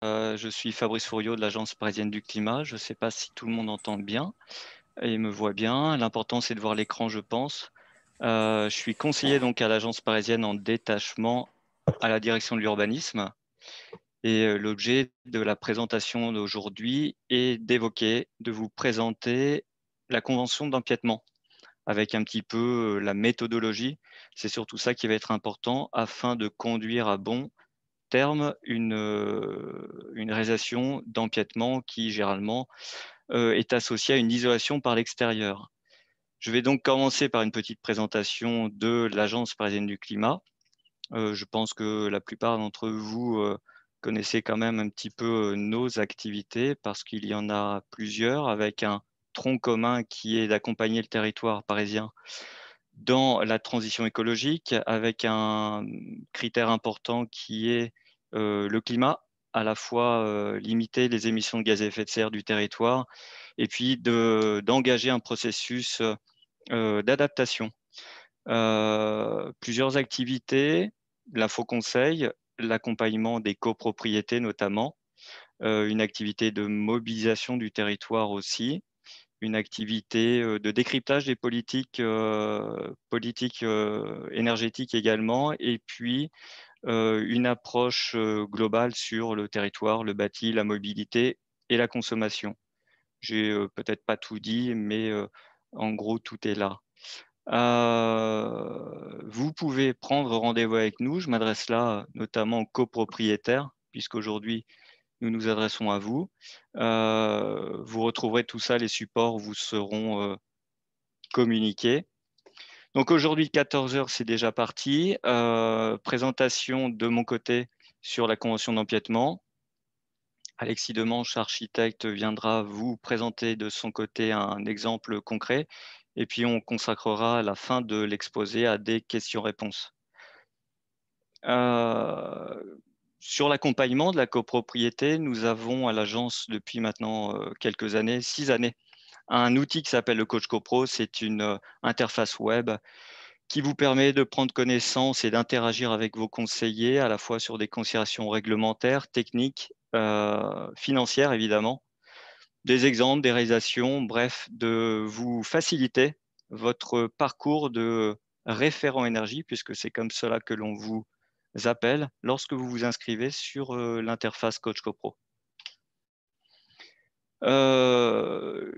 Je suis Fabrice Fouriot de l'Agence parisienne du climat. Je ne sais pas si tout le monde entend bien et me voit bien. L'important, c'est de voir l'écran, je pense. Je suis conseiller donc à l'Agence parisienne en détachement à la direction de l'urbanisme. Et l'objet de la présentation d'aujourd'hui est d'évoquer, de vous présenter la convention d'empiètement avec un petit peu la méthodologie. C'est surtout ça qui va être important afin de conduire à bon terme une réalisation d'empiètement qui généralement est associée à une isolation par l'extérieur. Je vais donc commencer par une petite présentation de l'Agence parisienne du climat. Je pense que la plupart d'entre vous connaissez quand même un petit peu nos activités parce qu'il y en a plusieurs avec un tronc commun qui est d'accompagner le territoire parisien dans la transition écologique avec un critère important qui est le climat, à la fois limiter les émissions de gaz à effet de serre du territoire et puis d'engager un processus d'adaptation. Plusieurs activités, l'info-conseil, l'accompagnement des copropriétés notamment, une activité de mobilisation du territoire aussi, une activité de décryptage des politiques énergétiques également, et puis une approche globale sur le territoire, le bâti, la mobilité et la consommation. J'ai peut-être pas tout dit, mais en gros, tout est là. Vous pouvez prendre rendez-vous avec nous. Je m'adresse là notamment aux copropriétaires, puisqu'aujourd'hui, nous nous adressons à vous. Vous retrouverez tout ça, les supports vous seront communiqués. Donc aujourd'hui, 14 heures, c'est déjà parti. Présentation de mon côté sur la convention d'empiètement. Alexis Demanche, architecte, viendra vous présenter de son côté un exemple concret. Et puis, on consacrera la fin de l'exposé à des questions-réponses. Euh, Sur l'accompagnement de la copropriété, nous avons à l'agence depuis maintenant quelques années, 6 années, un outil qui s'appelle le Coach CoPro. C'est une interface web qui vous permet de prendre connaissance et d'interagir avec vos conseillers à la fois sur des considérations réglementaires, techniques, financières évidemment, des exemples, des réalisations, bref, de vous faciliter votre parcours de référent énergie, puisque c'est comme cela que l'on vous appelle lorsque vous vous inscrivez sur l'interface Coach CoPro. Euh,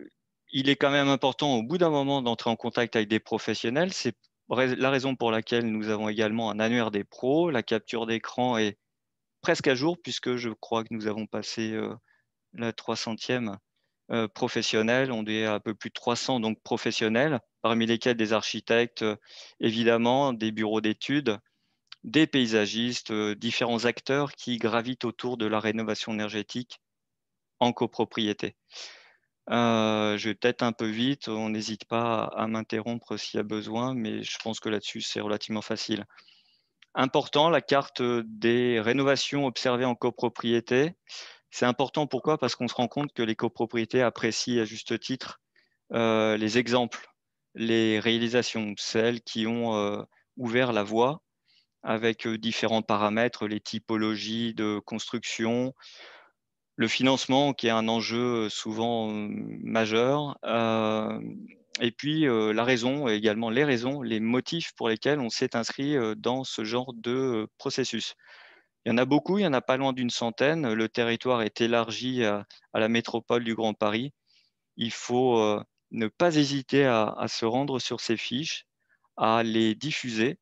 il est quand même important au bout d'un moment d'entrer en contact avec des professionnels. C'est la raison pour laquelle nous avons également un annuaire des pros. La capture d'écran est presque à jour puisque je crois que nous avons passé la 300e professionnel. On est à peu plus de 300 donc professionnels, parmi lesquels des architectes, évidemment, des bureaux d'études, des paysagistes, différents acteurs qui gravitent autour de la rénovation énergétique en copropriété. Je vais peut-être un peu vite, on n'hésite pas à m'interrompre s'il y a besoin, mais je pense que là-dessus, c'est relativement facile. Important, la carte des rénovations observées en copropriété. C'est important, pourquoi? Parce qu'on se rend compte que les copropriétés apprécient à juste titre les exemples, les réalisations, celles qui ont ouvert la voie avec différents paramètres, les typologies de construction, le financement qui est un enjeu souvent majeur, et puis la raison, et également les raisons, les motifs pour lesquels on s'est inscrit dans ce genre de processus. Il y en a beaucoup, il y en a pas loin d'une centaine. Le territoire est élargi à la métropole du Grand Paris. Il faut ne pas hésiter à se rendre sur ces fiches, à les diffuser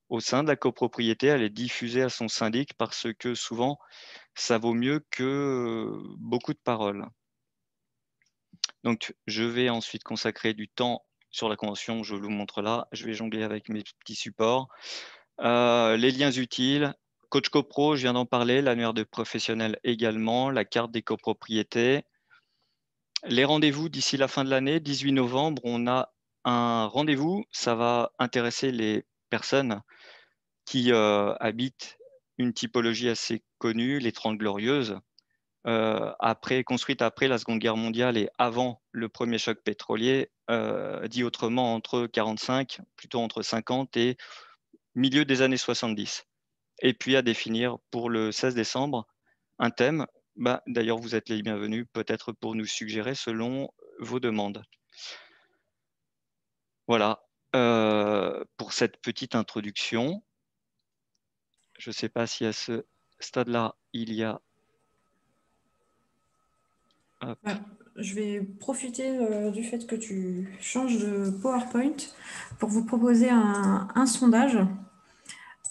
au sein de la copropriété, à les diffuser à son syndic parce que souvent, ça vaut mieux que beaucoup de paroles. Donc, je vais ensuite consacrer du temps sur la convention, je vous montre là. Je vais jongler avec mes petits supports. Les liens utiles, Coach CoPro, je viens d'en parler, l'annuaire de professionnels également, la carte des copropriétés. Les rendez-vous d'ici la fin de l'année, 18 novembre, on a un rendez-vous. Ça va intéresser les personnes qui habitent une typologie assez connue, les 30 Glorieuses, construite après la Seconde Guerre mondiale et avant le premier choc pétrolier, dit autrement entre 45, plutôt entre 50 et milieu des années 70. Et puis à définir pour le 16 décembre un thème D'ailleurs, vous êtes les bienvenus, peut-être pour nous suggérer selon vos demandes. Voilà, pour cette petite introduction. Je ne sais pas si à ce stade-là, il y a... Hop. Je vais profiter du fait que tu changes de PowerPoint pour vous proposer un sondage.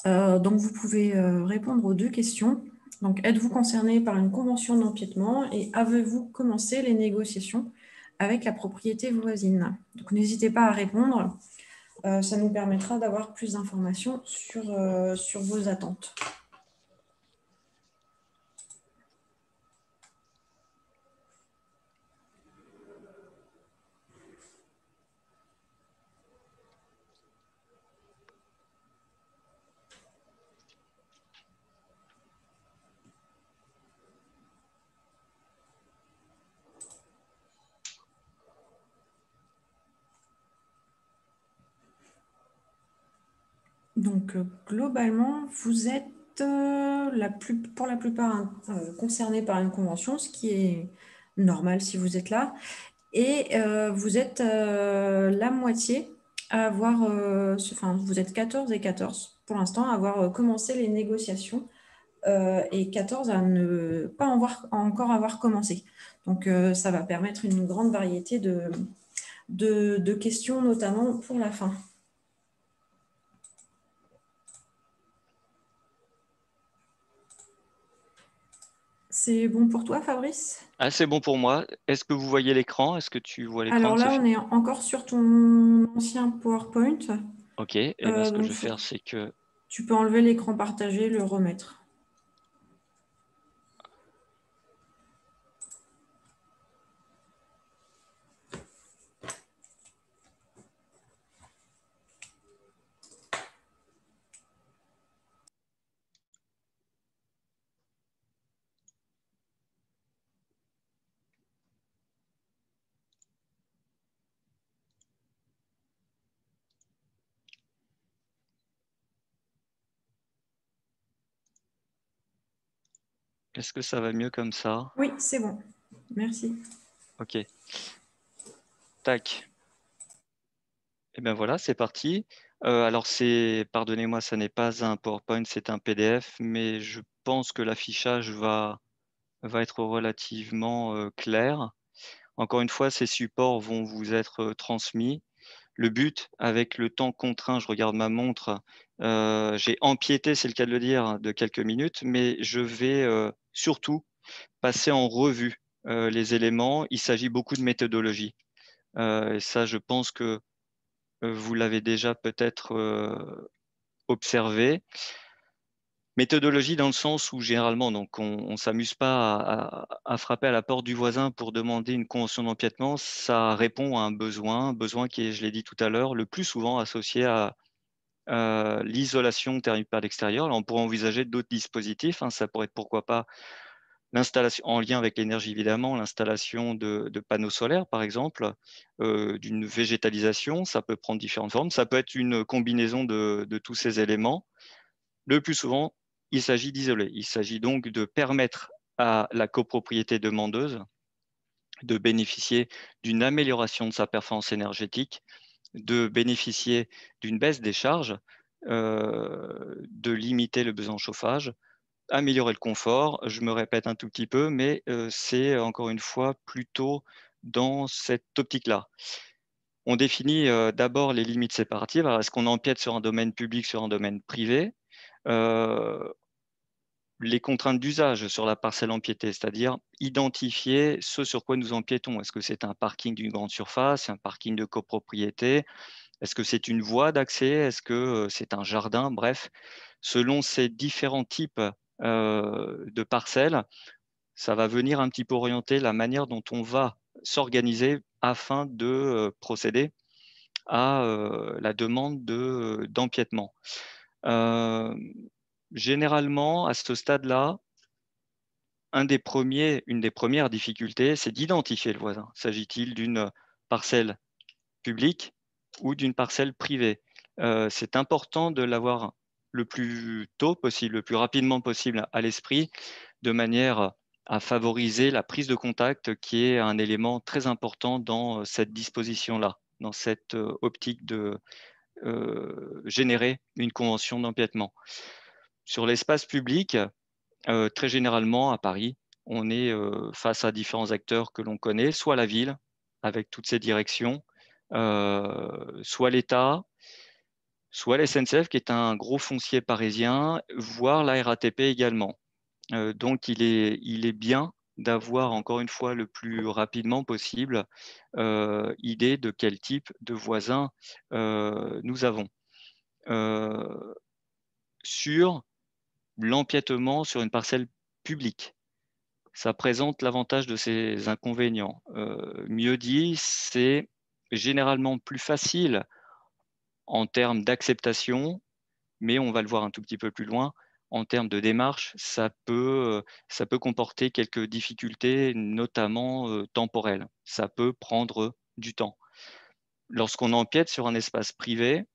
Donc, vous pouvez répondre aux deux questions. Donc, êtes-vous concerné par une convention d'empiètement et avez-vous commencé les négociations avec la propriété voisine? Donc, n'hésitez pas à répondre. Ça nous permettra d'avoir plus d'informations sur vos attentes. Donc, globalement, vous êtes pour la plupart concernés par une convention, ce qui est normal si vous êtes là. Et vous êtes la moitié à avoir, enfin, vous êtes 14 et 14 pour l'instant, à avoir commencé les négociations et 14 à ne pas encore avoir commencé. Donc, ça va permettre une grande variété de questions, notamment pour la fin. C'est bon pour toi, Fabrice? Ah, c'est bon pour moi. Est-ce que vous voyez l'écran? Est-ce que tu vois l'écran Alors de là, Sophie? on est encore sur ton ancien PowerPoint. OK. Et bien, ce que je Donc, vais faire, c'est que... tu peux enlever l'écran partagé, le remettre. Est-ce que ça va mieux comme ça? Oui, c'est bon. Merci. OK. Tac. Et bien voilà, c'est parti. Alors, pardonnez-moi, ça n'est pas un PowerPoint, c'est un PDF, mais je pense que l'affichage va être relativement clair. Encore une fois, ces supports vont vous être transmis. Le but, avec le temps contraint, je regarde ma montre, j'ai empiété, c'est le cas de le dire, de quelques minutes, mais je vais surtout passer en revue les éléments. Il s'agit beaucoup de méthodologie. Et ça, je pense que vous l'avez déjà peut-être observé. Méthodologie dans le sens où généralement, donc on ne s'amuse pas à frapper à la porte du voisin pour demander une convention d'empiètement. Ça répond à un besoin qui est, je l'ai dit tout à l'heure, le plus souvent associé à l'isolation thermique par l'extérieur. Là, on pourrait envisager d'autres dispositifs, hein. Ça pourrait être pourquoi pas l'installation, en lien avec l'énergie évidemment, l'installation de panneaux solaires par exemple, d'une végétalisation. Ça peut prendre différentes formes. Ça peut être une combinaison de tous ces éléments. Le plus souvent, il s'agit d'isoler. Il s'agit donc de permettre à la copropriété demandeuse de bénéficier d'une amélioration de sa performance énergétique, de bénéficier d'une baisse des charges, de limiter le besoin en chauffage, améliorer le confort. Je me répète un tout petit peu, mais c'est encore une fois plutôt dans cette optique-là. On définit d'abord les limites séparatives. Alors, est-ce qu'on empiète sur un domaine public, sur un domaine privé? Les contraintes d'usage sur la parcelle empiétée, c'est-à-dire identifier ce sur quoi nous empiétons. Est-ce que c'est un parking d'une grande surface, un parking de copropriété? Est-ce que c'est une voie d'accès? Est-ce que c'est un jardin? Bref, selon ces différents types de parcelles, ça va venir un petit peu orienter la manière dont on va s'organiser afin de procéder à la demande d'empiètement. Généralement, à ce stade-là, une des premières difficultés, c'est d'identifier le voisin. S'agit-il d'une parcelle publique ou d'une parcelle privée? C'est important de l'avoir le plus tôt possible, le plus rapidement possible à l'esprit, de manière à favoriser la prise de contact qui est un élément très important dans cette disposition-là, dans cette optique de générer une convention d'empiètement. Sur l'espace public, très généralement à Paris, on est face à différents acteurs que l'on connaît, soit la ville avec toutes ses directions, soit l'État, soit la SNCF qui est un gros foncier parisien, voire la RATP également. Donc il est bien d'avoir encore une fois le plus rapidement possible idée de quel type de voisins nous avons. Sur l'empiètement sur une parcelle publique, ça présente l'avantage de ses inconvénients. Mieux dit, c'est généralement plus facile en termes d'acceptation, mais on va le voir un tout petit peu plus loin. En termes de démarche, ça peut comporter quelques difficultés, notamment temporelles. Ça peut prendre du temps. Lorsqu'on empiète sur un espace privé,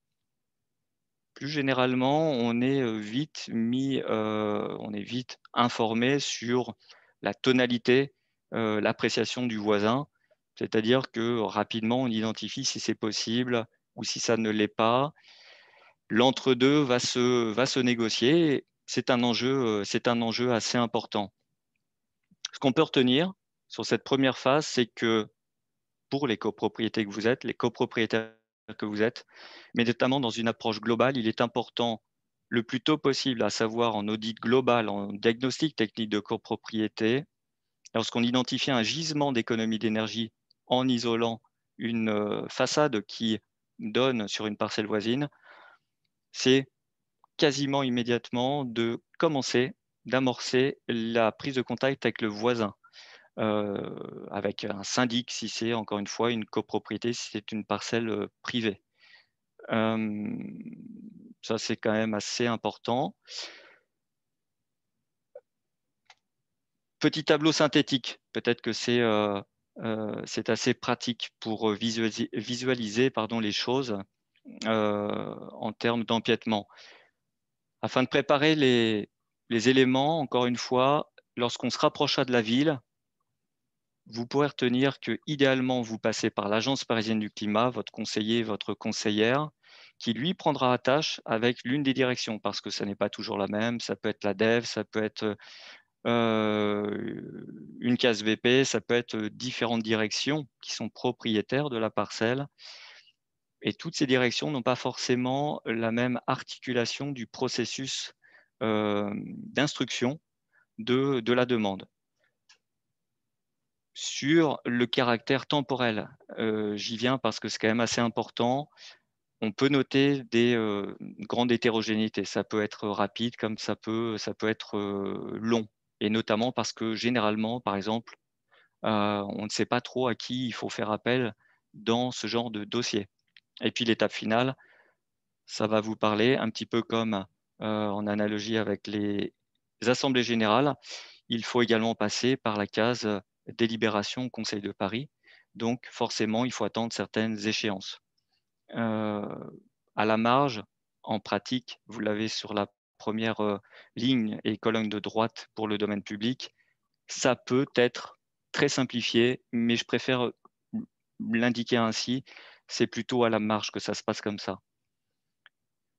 plus généralement, on est vite informé sur la tonalité, l'appréciation du voisin. C'est-à-dire que rapidement, on identifie si c'est possible ou si ça ne l'est pas. L'entre-deux va se négocier. C'est un enjeu assez important. Ce qu'on peut retenir sur cette première phase, c'est que pour les copropriétés que vous êtes, les copropriétaires que vous êtes, mais notamment dans une approche globale, il est important le plus tôt possible, à savoir en audit global, en diagnostic technique de copropriété, lorsqu'on identifie un gisement d'économie d'énergie en isolant une façade qui donne sur une parcelle voisine, c'est quasiment immédiatement de commencer, d'amorcer la prise de contact avec le voisin, avec un syndic si c'est encore une fois une copropriété, si c'est une parcelle privée. Ça, c'est quand même assez important. Petit tableau synthétique, peut-être que c'est assez pratique pour visualiser pardon, les choses en termes d'empiètement. Afin de préparer les éléments, encore une fois, lorsqu'on se rapprochera de la ville, vous pourrez retenir que idéalement vous passez par l'Agence parisienne du climat, votre conseiller, votre conseillère, qui lui prendra attache avec l'une des directions, parce que ça n'est pas toujours la même. Ça peut être la DEV, ça peut être une case VP, ça peut être différentes directions qui sont propriétaires de la parcelle. Et toutes ces directions n'ont pas forcément la même articulation du processus d'instruction de la demande. Sur le caractère temporel, j'y viens parce que c'est quand même assez important. On peut noter des grandes hétérogénéités. Ça peut être rapide comme ça peut être long. Et notamment parce que généralement, par exemple, on ne sait pas trop à qui il faut faire appel dans ce genre de dossier. Et puis l'étape finale, ça va vous parler un petit peu comme en analogie avec les assemblées générales. Il faut également passer par la case délibération au Conseil de Paris. Donc forcément, il faut attendre certaines échéances. À la marge, en pratique, vous l'avez sur la première ligne et colonne de droite pour le domaine public, ça peut être très simplifié, mais je préfère l'indiquer ainsi. C'est plutôt à la marge que ça se passe comme ça.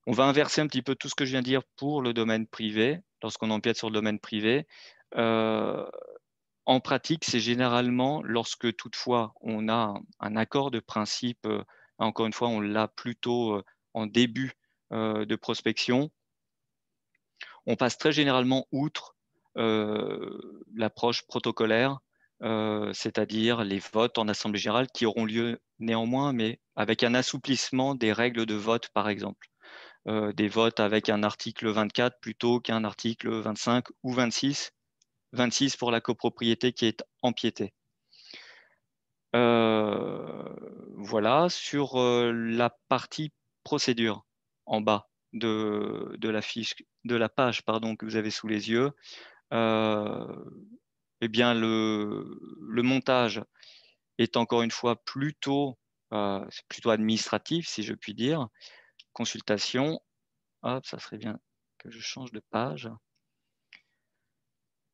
On va inverser un petit peu tout ce que je viens de dire pour le domaine privé, lorsqu'on empiète sur le domaine privé. En pratique, c'est généralement lorsque toutefois on a un accord de principe, encore une fois, on l'a plutôt en début de prospection, on passe très généralement outre l'approche protocolaire, c'est-à-dire les votes en assemblée générale qui auront lieu néanmoins, mais avec un assouplissement des règles de vote, par exemple. Des votes avec un article 24 plutôt qu'un article 25 ou 26. 26 pour la copropriété qui est empiétée. Voilà, sur la partie procédure en bas de la fiche, de la page pardon, que vous avez sous les yeux, eh bien le montage est encore une fois c'est plutôt administratif, si je puis dire. Consultation, hop, ça serait bien que je change de page.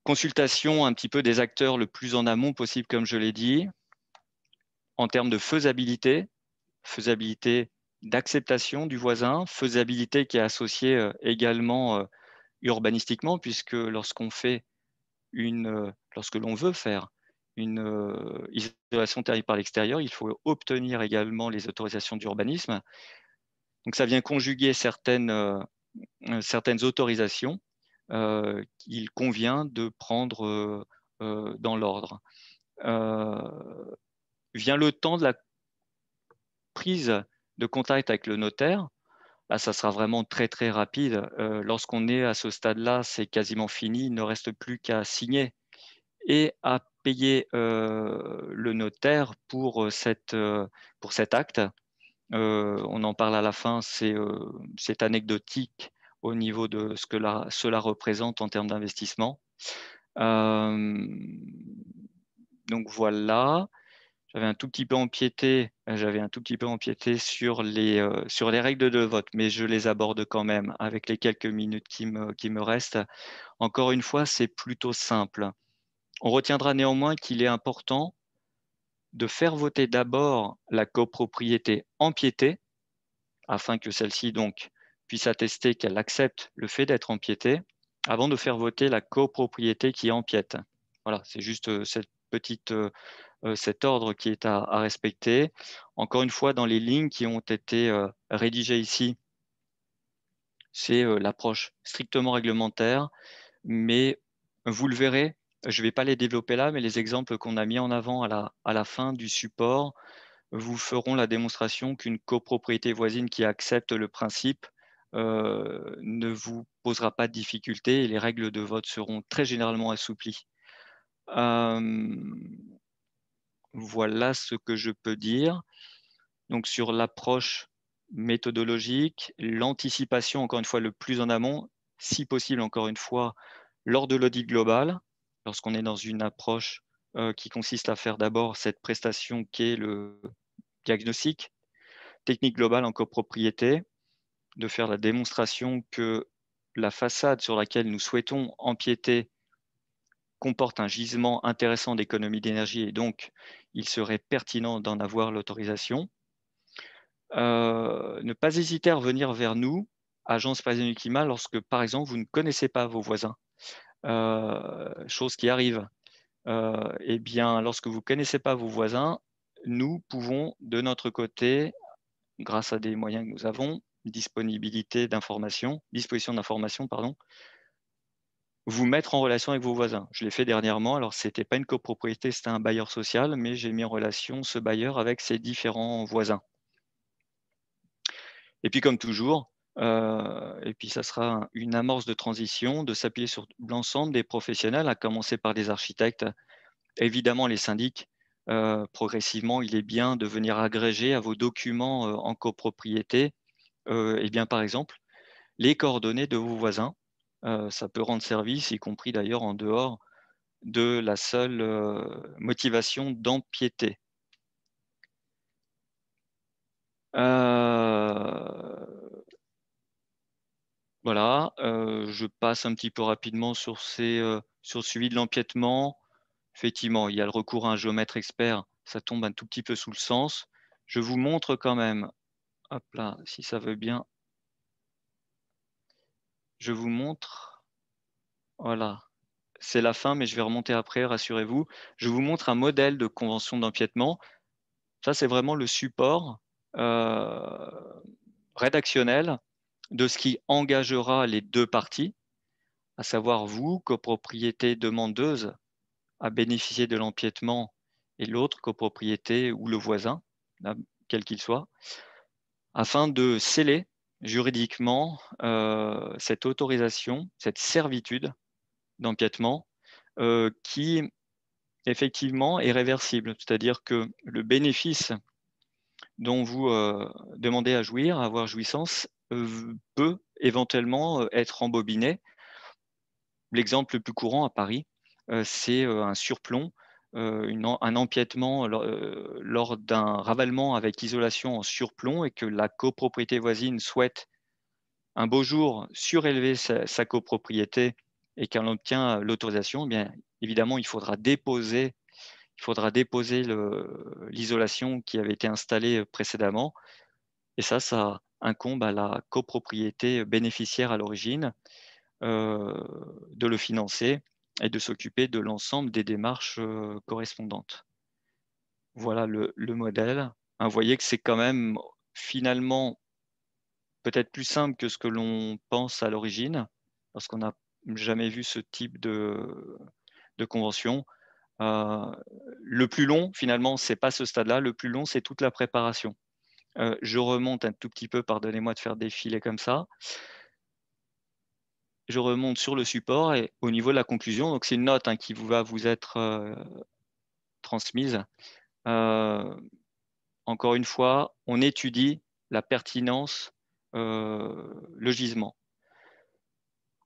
Consultation un petit peu des acteurs le plus en amont possible, comme je l'ai dit, en termes de faisabilité d'acceptation du voisin, faisabilité qui est associée également urbanistiquement, puisque lorsque l'on veut faire une isolation thermique par l'extérieur, il faut obtenir également les autorisations d'urbanisme. Donc ça vient conjuguer certaines autorisations qu'il convient de prendre dans l'ordre. Vient le temps de la prise de contact avec le notaire. Là, ça sera vraiment très, très rapide. Lorsqu'on est à ce stade-là, c'est quasiment fini. Il ne reste plus qu'à signer et à payer le notaire pour cet acte. On en parle à la fin, c'est anecdotique au niveau de ce que cela représente en termes d'investissement. Donc voilà. J'avais un tout petit peu empiété sur les règles de vote, mais je les aborde quand même avec les quelques minutes qui me restent. Encore une fois, c'est plutôt simple. On retiendra néanmoins qu'il est important de faire voter d'abord la copropriété empiétée, afin que celle-ci donc puisse attester qu'elle accepte le fait d'être empiétée, avant de faire voter la copropriété qui empiète. Voilà, c'est juste cet ordre qui est à respecter. Encore une fois, dans les lignes qui ont été rédigées ici, c'est l'approche strictement réglementaire, mais vous le verrez, je ne vais pas les développer là, mais les exemples qu'on a mis en avant à la fin du support vous feront la démonstration qu'une copropriété voisine qui accepte le principe ne vous posera pas de difficultés et les règles de vote seront très généralement assouplies. Voilà ce que je peux dire. Donc sur l'approche méthodologique, l'anticipation, encore une fois, le plus en amont, si possible, encore une fois, lors de l'audit global, lorsqu'on est dans une approche qui consiste à faire d'abord cette prestation qui est le diagnostic technique globale en copropriété, de faire la démonstration que la façade sur laquelle nous souhaitons empiéter comporte un gisement intéressant d'économie d'énergie et donc il serait pertinent d'en avoir l'autorisation. Ne pas hésiter à revenir vers nous, Agence parisienne du climat, lorsque par exemple vous ne connaissez pas vos voisins, chose qui arrive. Eh bien, lorsque vous ne connaissez pas vos voisins, nous pouvons de notre côté, grâce à des moyens que nous avons, disposition d'information, pardon, vous mettre en relation avec vos voisins. Je l'ai fait dernièrement, alors ce n'était pas une copropriété, c'était un bailleur social, mais j'ai mis en relation ce bailleur avec ses différents voisins. Et puis comme toujours, et puis ça sera une amorce de transition, de s'appuyer sur l'ensemble des professionnels, à commencer par des architectes, évidemment les syndics. Progressivement, il est bien de venir agréger à vos documents en copropriété, et bien, par exemple, les coordonnées de vos voisins. Ça peut rendre service, y compris d'ailleurs en dehors de la seule motivation d'empiéter. Voilà, je passe un petit peu rapidement sur le suivi de l'empiètement. Effectivement, il y a le recours à un géomètre expert, ça tombe un tout petit peu sous le sens. Je vous montre quand même, hop là, si ça veut bien, je vous montre, voilà, c'est la fin, mais je vais remonter après, rassurez-vous. Je vous montre un modèle de convention d'empiètement. Ça, c'est vraiment le support rédactionnel de ce qui engagera les deux parties, à savoir vous, copropriété demandeuse, à bénéficier de l'empiètement et l'autre copropriété ou le voisin, quel qu'il soit, afin de sceller juridiquement cette autorisation, cette servitude d'empiètement qui effectivement est réversible, c'est-à-dire que le bénéfice dont vous demandez à jouir, à avoir jouissance, peut éventuellement être embobiné. L'exemple le plus courant à Paris, c'est un surplomb, un empiètement lors d'un ravalement avec isolation en surplomb et que la copropriété voisine souhaite un beau jour surélever sa copropriété et qu'on obtient l'autorisation, eh bien évidemment, il faudra déposer l'isolation qui avait été installée précédemment. Et ça incombe à la copropriété bénéficiaire à l'origine de le financer et de s'occuper de l'ensemble des démarches correspondantes. Voilà le modèle. Vous voyez que c'est quand même finalement peut-être plus simple que ce que l'on pense à l'origine, parce qu'on n'a jamais vu ce type de convention. Le plus long, finalement, c'est pas ce stade-là. Le plus long, c'est toute la préparation. Je remonte un tout petit peu, pardonnez-moi de faire défiler comme ça. Je remonte sur le support et au niveau de la conclusion, donc c'est une note qui va vous être transmise. Encore une fois, on étudie la pertinence, le gisement.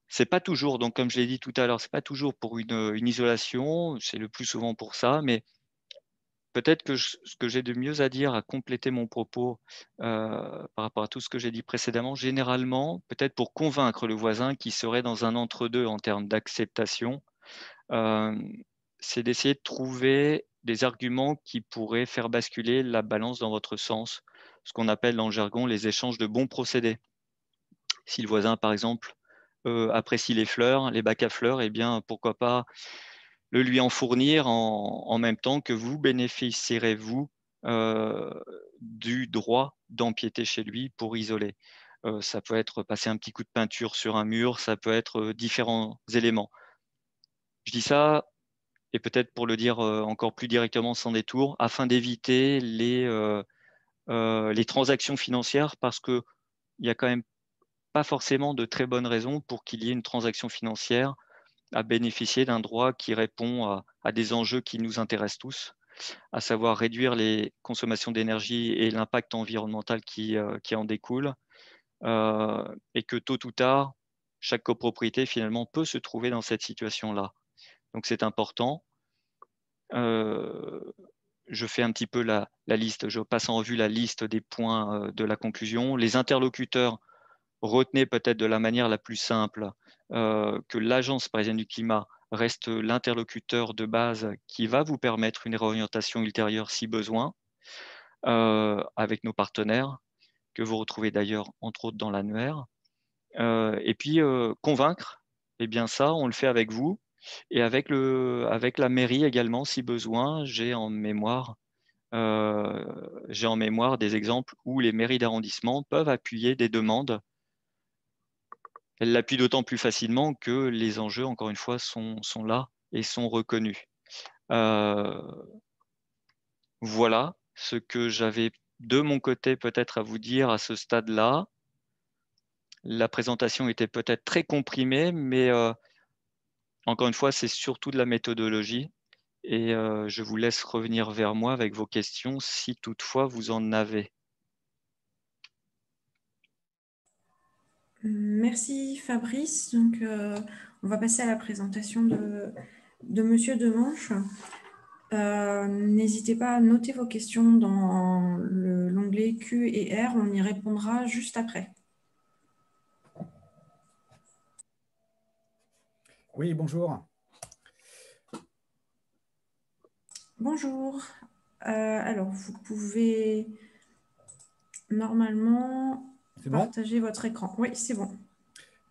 C'est pas toujours, donc comme je l'ai dit tout à l'heure, c'est pas toujours pour une isolation, c'est le plus souvent pour ça, mais peut-être que ce que j'ai de mieux à dire, à compléter mon propos par rapport à tout ce que j'ai dit précédemment, généralement, peut-être pour convaincre le voisin qui serait dans un entre-deux en termes d'acceptation, c'est d'essayer de trouver des arguments qui pourraient faire basculer la balance dans votre sens, ce qu'on appelle dans le jargon les échanges de bons procédés. Si le voisin, par exemple, apprécie les fleurs, les bacs à fleurs, eh bien, pourquoi pas le lui en fournir en même temps que vous bénéficierez, vous, euh, du droit d'empiéter chez lui pour isoler. Ça peut être passer un petit coup de peinture sur un mur, ça peut être différents éléments. Je dis ça, et peut-être pour le dire encore plus directement sans détour, afin d'éviter les transactions financières, parce qu'il n'y a quand même pas forcément de très bonnes raisons pour qu'il y ait une transaction financière à bénéficier d'un droit qui répond à des enjeux qui nous intéressent tous, à savoir réduire les consommations d'énergie et l'impact environnemental qui en découle, et que tôt ou tard, chaque copropriété finalement peut se trouver dans cette situation-là. Donc c'est important. Je fais un petit peu la liste, je passe en revue la liste des points de la conclusion. Les interlocuteurs, retenez peut-être de la manière la plus simple que l'Agence parisienne du climat reste l'interlocuteur de base qui va vous permettre une réorientation ultérieure si besoin, avec nos partenaires, que vous retrouvez d'ailleurs entre autres dans l'annuaire. Et puis convaincre, eh bien ça, on le fait avec vous et avec la mairie également si besoin. J'ai en mémoire des exemples où les mairies d'arrondissement peuvent appuyer des demandes. Elles l'appuient d'autant plus facilement que les enjeux, encore une fois, sont là et sont reconnus. Euh, voilà ce que j'avais de mon côté peut-être à vous dire à ce stade-là. La présentation était peut-être très comprimée, mais encore une fois, c'est surtout de la méthodologie. Et je vous laisse revenir vers moi avec vos questions si toutefois vous en avez. Merci Fabrice. Donc, on va passer à la présentation de Monsieur Demanche. N'hésitez pas à noter vos questions dans l'onglet Q et R. On y répondra juste après. Oui, bonjour. Bonjour. Alors, vous pouvez normalement C'est bon? partager votre écran. Oui, c'est bon.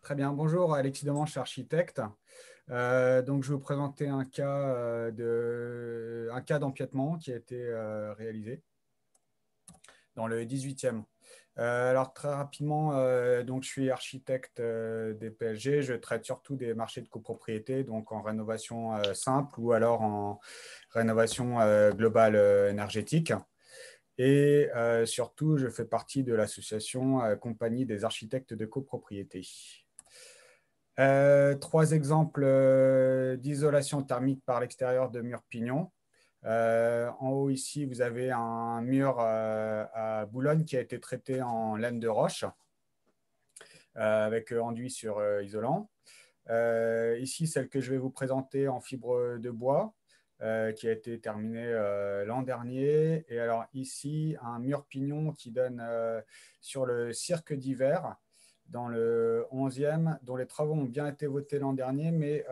Très bien. Bonjour, Alexis Demanche, architecte. Donc, je vais vous présenter un cas d'empiètement qui a été réalisé dans le 18e. Alors, très rapidement, donc, je suis architecte des PSG. Je traite surtout des marchés de copropriété, donc en rénovation simple ou alors en rénovation globale énergétique. Et surtout, je fais partie de l'association Compagnie des architectes de copropriété. Trois exemples d'isolation thermique par l'extérieur de murs pignons. En haut ici, vous avez un mur à Boulogne qui a été traité en laine de roche avec enduit sur isolant. Ici, celle que je vais vous présenter en fibre de bois qui a été terminée l'an dernier. Et alors ici, un mur pignon qui donne sur le cirque d'hiver dans le 11e, dont les travaux ont bien été votés l'an dernier, mais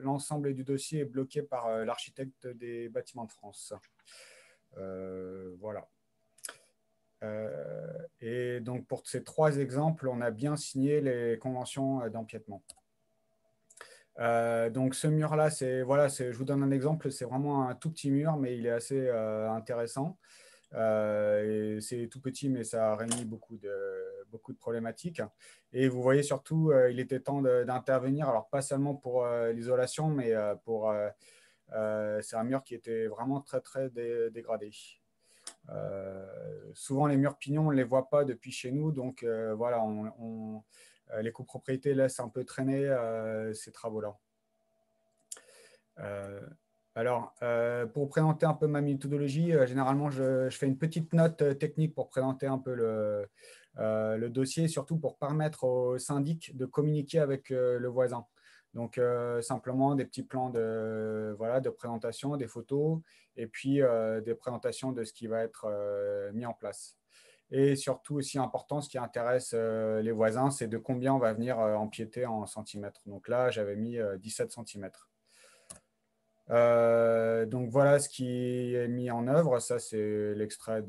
l'ensemble du dossier est bloqué par l'architecte des Bâtiments de France. Voilà. Et donc, pour ces 3 exemples, on a bien signé les conventions d'empiètement. Donc, ce mur-là, voilà, je vous donne un exemple, c'est vraiment un tout petit mur, mais il est assez intéressant. Et c'est tout petit, mais ça réunit beaucoup de problématiques. Et vous voyez surtout, il était temps d'intervenir, alors pas seulement pour l'isolation, mais c'est un mur qui était vraiment très, très dégradé. Souvent, les murs pignons, on ne les voit pas depuis chez nous, donc voilà, les copropriétés laissent un peu traîner ces travaux-là. Alors, pour présenter un peu ma méthodologie, généralement, je fais une petite note technique pour présenter un peu le dossier, surtout pour permettre au syndic de communiquer avec le voisin. Donc, simplement des petits plans de présentation, des photos, et puis des présentations de ce qui va être mis en place. Et surtout, aussi important, ce qui intéresse les voisins, c'est de combien on va venir empiéter en centimètres. Donc là, j'avais mis 17 centimètres. Donc voilà ce qui est mis en œuvre. Ça, c'est l'extrait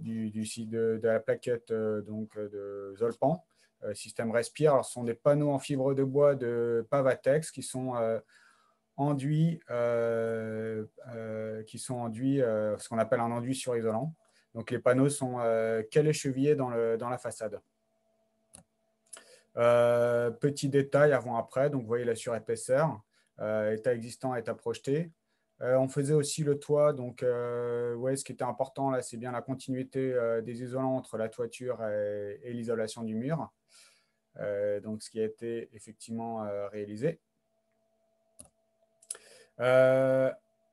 du site de la plaquette donc, de Zolpan, système Respire. Alors, ce sont des panneaux en fibre de bois de Pavatex qui sont enduits, ce qu'on appelle un enduit surisolant. Donc, les panneaux sont chevillés dans la façade. Petit détail avant-après, donc vous voyez la surépaisseur, état existant, état projeté. On faisait aussi le toit, donc ouais, ce qui était important là, c'est bien la continuité des isolants entre la toiture et l'isolation du mur. Donc ce qui a été effectivement réalisé.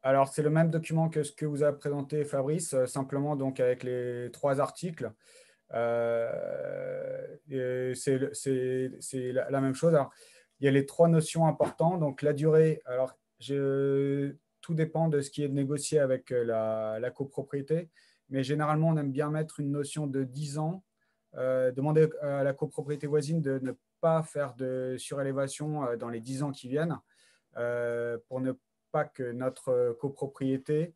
Alors c'est le même document que ce que vous a présenté Fabrice, simplement donc avec les 3 articles. C'est la même chose. Alors, il y a les 3 notions importantes. Donc, la durée, alors, tout dépend de ce qui est négocié avec la copropriété. Mais généralement, on aime bien mettre une notion de 10 ans. Demander à la copropriété voisine de ne pas faire de surélévation dans les 10 ans qui viennent pour ne pas que notre copropriété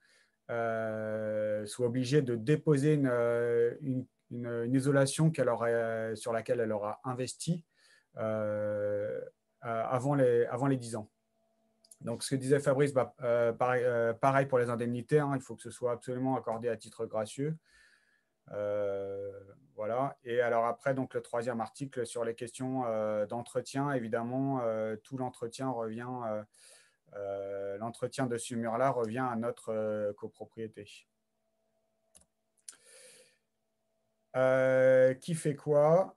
soit obligée de déposer une isolation sur laquelle elle aura investi avant les 10 ans. Donc, ce que disait Fabrice, pareil pour les indemnités, hein, il faut que ce soit absolument accordé à titre gracieux. Voilà. Et alors après, donc, le 3e article sur les questions d'entretien, évidemment, tout l'entretien revient, l'entretien de ce mur-là revient à notre copropriété. Qui fait quoi?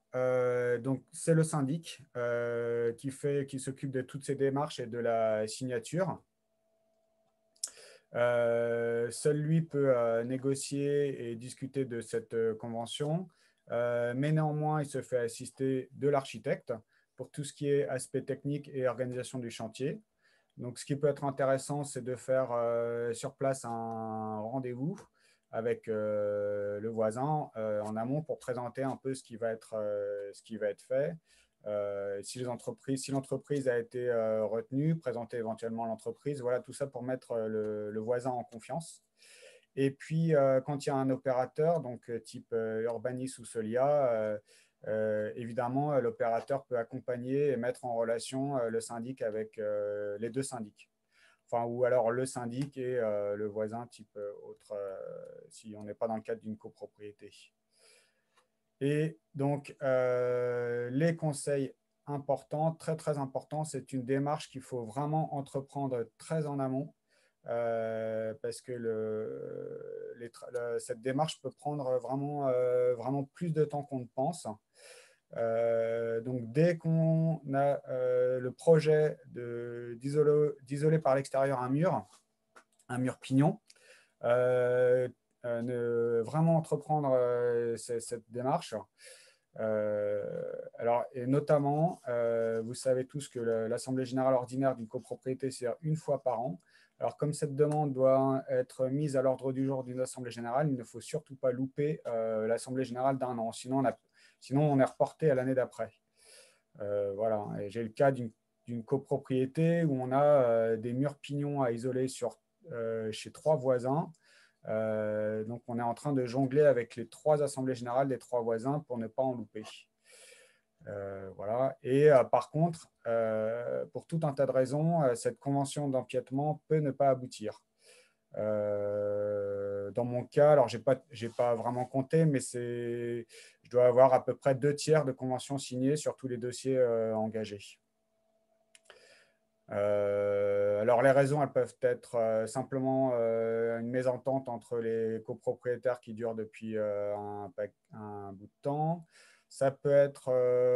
Donc, c'est le syndic qui s'occupe de toutes ces démarches et de la signature. Seul lui peut négocier et discuter de cette convention, mais néanmoins, il se fait assister de l'architecte pour tout ce qui est aspect technique et organisation du chantier. Donc, ce qui peut être intéressant, c'est de faire sur place un rendez-vous avec le voisin en amont pour présenter un peu ce qui va être fait. Si l'entreprise a été retenue, présenter éventuellement l'entreprise, voilà, tout ça pour mettre le voisin en confiance. Et puis, quand il y a un opérateur, donc type Urbanis ou Solia, évidemment, l'opérateur peut accompagner et mettre en relation le syndic avec les 2 syndics. Enfin, ou alors le syndic et le voisin type autre, si on n'est pas dans le cadre d'une copropriété. Et donc, les conseils importants, très, très importants, c'est une démarche qu'il faut vraiment entreprendre très en amont parce que cette démarche peut prendre vraiment plus de temps qu'on ne pense. Donc, dès qu'on a le projet d'isoler par l'extérieur un mur pignon, vraiment entreprendre cette démarche. Alors, et notamment, vous savez tous que l'Assemblée générale ordinaire d'une copropriété, c'est 1 fois par an. Alors, comme cette demande doit être mise à l'ordre du jour d'une Assemblée générale, il ne faut surtout pas louper l'Assemblée générale d'1 an. Sinon, Sinon, on est reporté à l'année d'après. Voilà. Et j'ai le cas d'une copropriété où on a des murs pignons à isoler chez 3 voisins. Donc, on est en train de jongler avec les 3 assemblées générales des 3 voisins pour ne pas en louper. Voilà. Et par contre, pour tout un tas de raisons, cette convention d'empiètement peut ne pas aboutir. Dans mon cas, alors j'ai pas vraiment compté, mais je dois avoir à peu près 2/3 de conventions signées sur tous les dossiers engagés. Alors les raisons, elles peuvent être simplement une mésentente entre les copropriétaires qui dure depuis un bout de temps. Ça peut être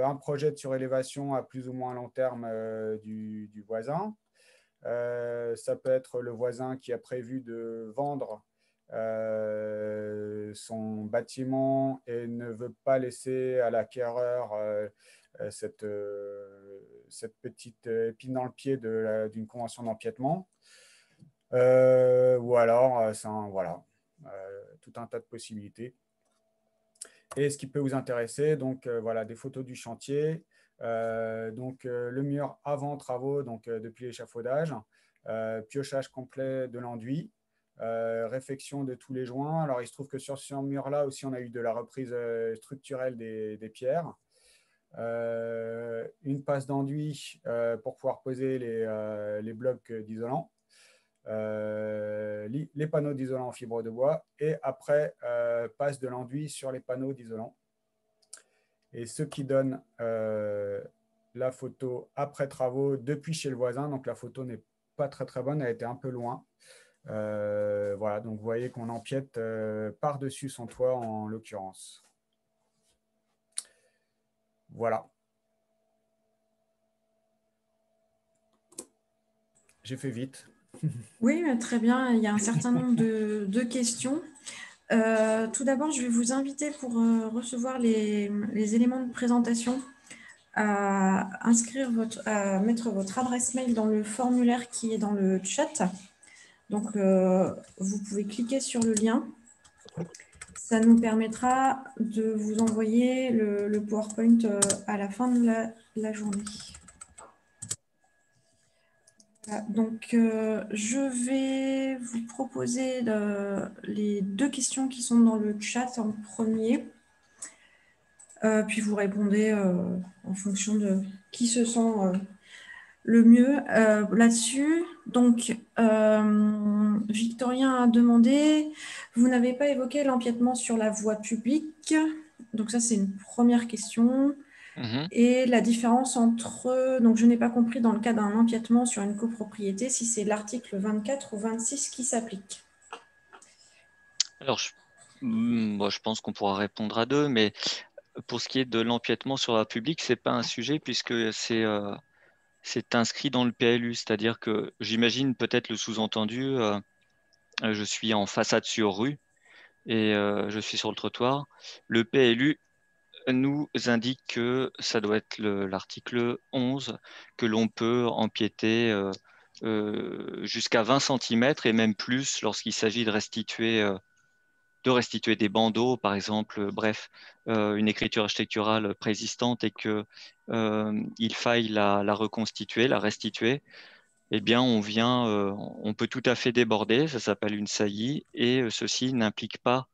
un projet de surélévation à plus ou moins long terme du voisin. Ça peut être le voisin qui a prévu de vendre son bâtiment et ne veut pas laisser à l'acquéreur cette petite épine dans le pied d'une convention d'empiètement. Ou alors, voilà, tout un tas de possibilités. Et ce qui peut vous intéresser, donc voilà, des photos du chantier, le mur avant travaux, donc depuis l'échafaudage, piochage complet de l'enduit, réfection de tous les joints. Alors, il se trouve que sur ce mur-là aussi, on a eu de la reprise structurelle des pierres. Une passe d'enduit pour pouvoir poser les blocs d'isolant. Les panneaux d'isolant en fibre de bois et après passe de l'enduit sur les panneaux d'isolant. Et ce qui donne la photo après travaux depuis chez le voisin. Donc la photo n'est pas très très bonne, elle était un peu loin. Voilà, donc vous voyez qu'on empiète par-dessus son toit en l'occurrence. Voilà. J'ai fait vite. Oui, très bien. Il y a un certain nombre de questions. Tout d'abord, je vais vous inviter pour recevoir les éléments de présentation à mettre votre adresse mail dans le formulaire qui est dans le chat. Donc, vous pouvez cliquer sur le lien. Ça nous permettra de vous envoyer le PowerPoint à la fin de la journée. Voilà, donc, je vais vous proposer les 2 questions qui sont dans le chat en premier. Puis vous répondez en fonction de qui se sent le mieux là-dessus. Donc, Victorien a demandé, vous n'avez pas évoqué l'empiètement sur la voie publique. Donc ça, c'est une première question. Et la différence entre, donc je n'ai pas compris dans le cas d'un empiètement sur une copropriété, si c'est l'article 24 ou 26 qui s'applique. Alors, je pense qu'on pourra répondre à 2, mais pour ce qui est de l'empiètement sur la voie publique, ce n'est pas un sujet puisque c'est inscrit dans le PLU, c'est-à-dire que j'imagine peut-être le sous-entendu, je suis en façade sur rue et je suis sur le trottoir. Le PLU nous indique que ça doit être l'article 11, que l'on peut empiéter jusqu'à 20 cm et même plus lorsqu'il s'agit de restituer des bandeaux, par exemple, bref, une écriture architecturale préexistante et qu'il faille la reconstituer, la restituer. Eh bien, on peut tout à fait déborder, ça s'appelle une saillie, et ceci n'implique pas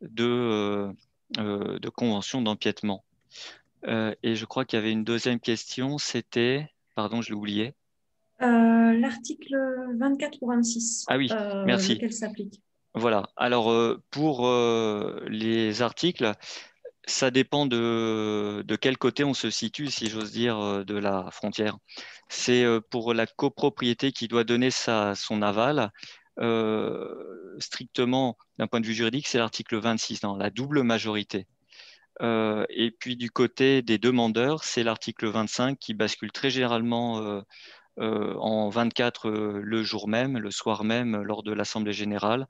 de convention d'empiètement. Et je crois qu'il y avait une deuxième question, c'était, pardon, je l'ai oublié. L'article 24 ou 26, Ah oui, merci. lequel s'applique. Voilà. Alors, pour les articles, ça dépend de quel côté on se situe, si j'ose dire, de la frontière. C'est pour la copropriété qui doit donner son aval. Strictement, d'un point de vue juridique, c'est l'article 26, dans la double majorité. Et puis du côté des demandeurs, c'est l'article 25 qui bascule très généralement en 24 le jour même, le soir même, lors de l'Assemblée générale.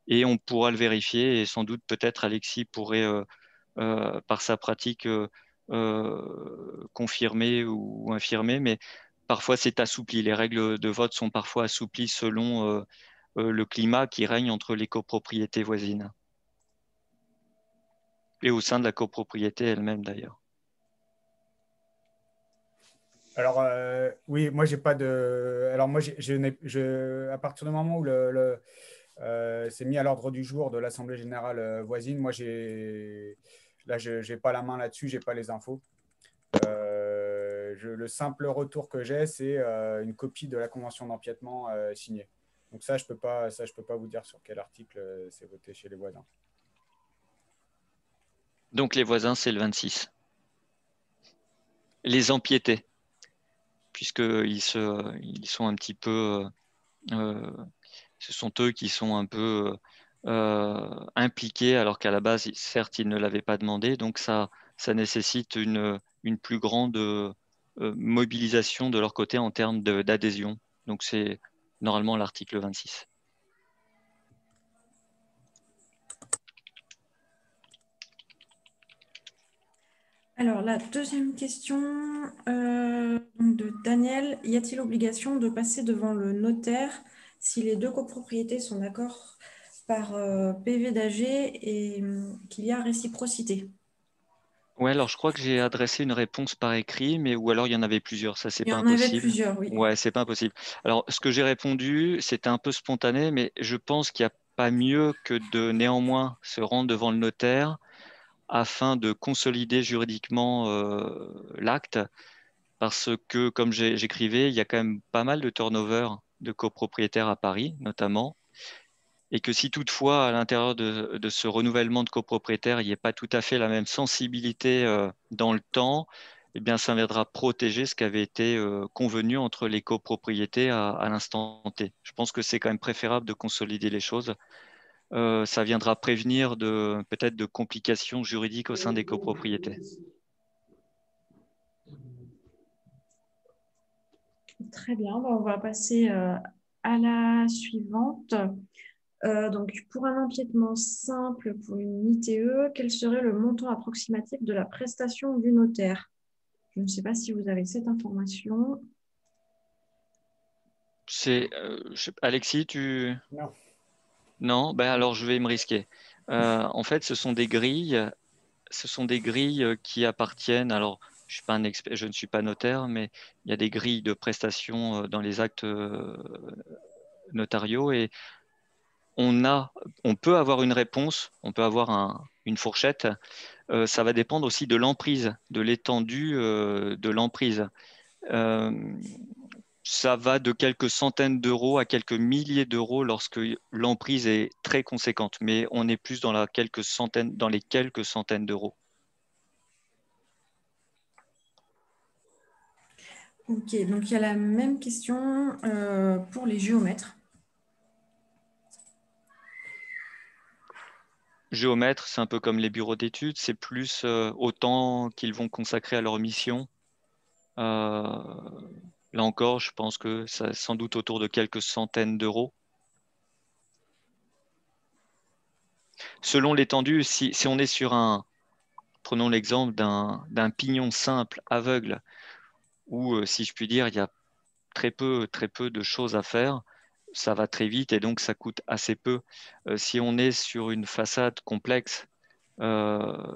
Et on pourra le vérifier et sans doute peut-être Alexis pourrait, par sa pratique, confirmer ou infirmer, mais parfois c'est assoupli. Les règles de vote sont parfois assouplies selon le climat qui règne entre les copropriétés voisines. et au sein de la copropriété elle-même d'ailleurs. Alors, oui, moi, j'ai pas de. Alors, moi, à partir du moment où c'est mis à l'ordre du jour de l'Assemblée générale voisine, moi, là, je n'ai pas la main là-dessus, je n'ai pas les infos. Le simple retour que j'ai, c'est une copie de la convention d'empiètement signée. Donc, ça, je peux pas vous dire sur quel article c'est voté chez les voisins. Donc, les voisins, c'est le 26. Les empiétés, puisqu'ils ils sont un petit peu. Ce sont eux qui sont un peu impliqués, alors qu'à la base, certes, ils ne l'avaient pas demandé. Donc, ça nécessite une plus grande mobilisation de leur côté en termes d'adhésion. Donc, c'est normalement l'article 26. Alors, la deuxième question donc de Daniel. Y a-t-il obligation de passer devant le notaire si les deux copropriétés sont d'accord par PV d'AG et qu'il y a réciprocité? Ouais, alors je crois que j'ai adressé une réponse par écrit, mais ou alors il y en avait plusieurs, ça c'est Il y pas en avait impossible. plusieurs, oui. Ouais, c'est pas impossible. Alors ce que j'ai répondu, c'était un peu spontané, mais je pense qu'il n'y a pas mieux que de néanmoins se rendre devant le notaire afin de consolider juridiquement l'acte, parce que comme j'écrivais, il y a quand même pas mal de turnover de copropriétaires à Paris, notamment. Et que si toutefois, à l'intérieur de ce renouvellement de copropriétaires, il n'y ait pas tout à fait la même sensibilité dans le temps, eh bien, ça viendra protéger ce qui avait été convenu entre les copropriétés à l'instant T. Je pense que c'est quand même préférable de consolider les choses. Ça viendra prévenir peut-être de complications juridiques au sein des copropriétés. Très bien, on va passer à la suivante. Donc, pour un empiètement simple, pour une ITE, quel serait le montant approximatif de la prestation du notaire? Je ne sais pas si vous avez cette information. Alexis, tu... Non. Non, ben alors je vais me risquer. En fait, ce sont des grilles qui appartiennent. Alors, je suis pas un expert, je ne suis pas notaire, mais il y a des grilles de prestations dans les actes notariaux et on peut avoir une réponse, on peut avoir une fourchette. Ça va dépendre aussi de l'emprise, de l'étendue de l'emprise. Euh, Ça va de quelques centaines d'euros à quelques milliers d'euros lorsque l'emprise est très conséquente, mais on est plus dans dans les quelques centaines d'euros. Ok, donc il y a la même question pour les géomètres. Géomètre, c'est un peu comme les bureaux d'études, c'est plus autant qu'ils vont consacrer à leur mission. Euh, Là encore, je pense que c'est sans doute autour de quelques centaines d'euros. Selon l'étendue, si on est sur prenons l'exemple d'un pignon simple, aveugle, où, si je puis dire, il y a très peu de choses à faire, ça va très vite et donc ça coûte assez peu. Si on est sur une façade complexe,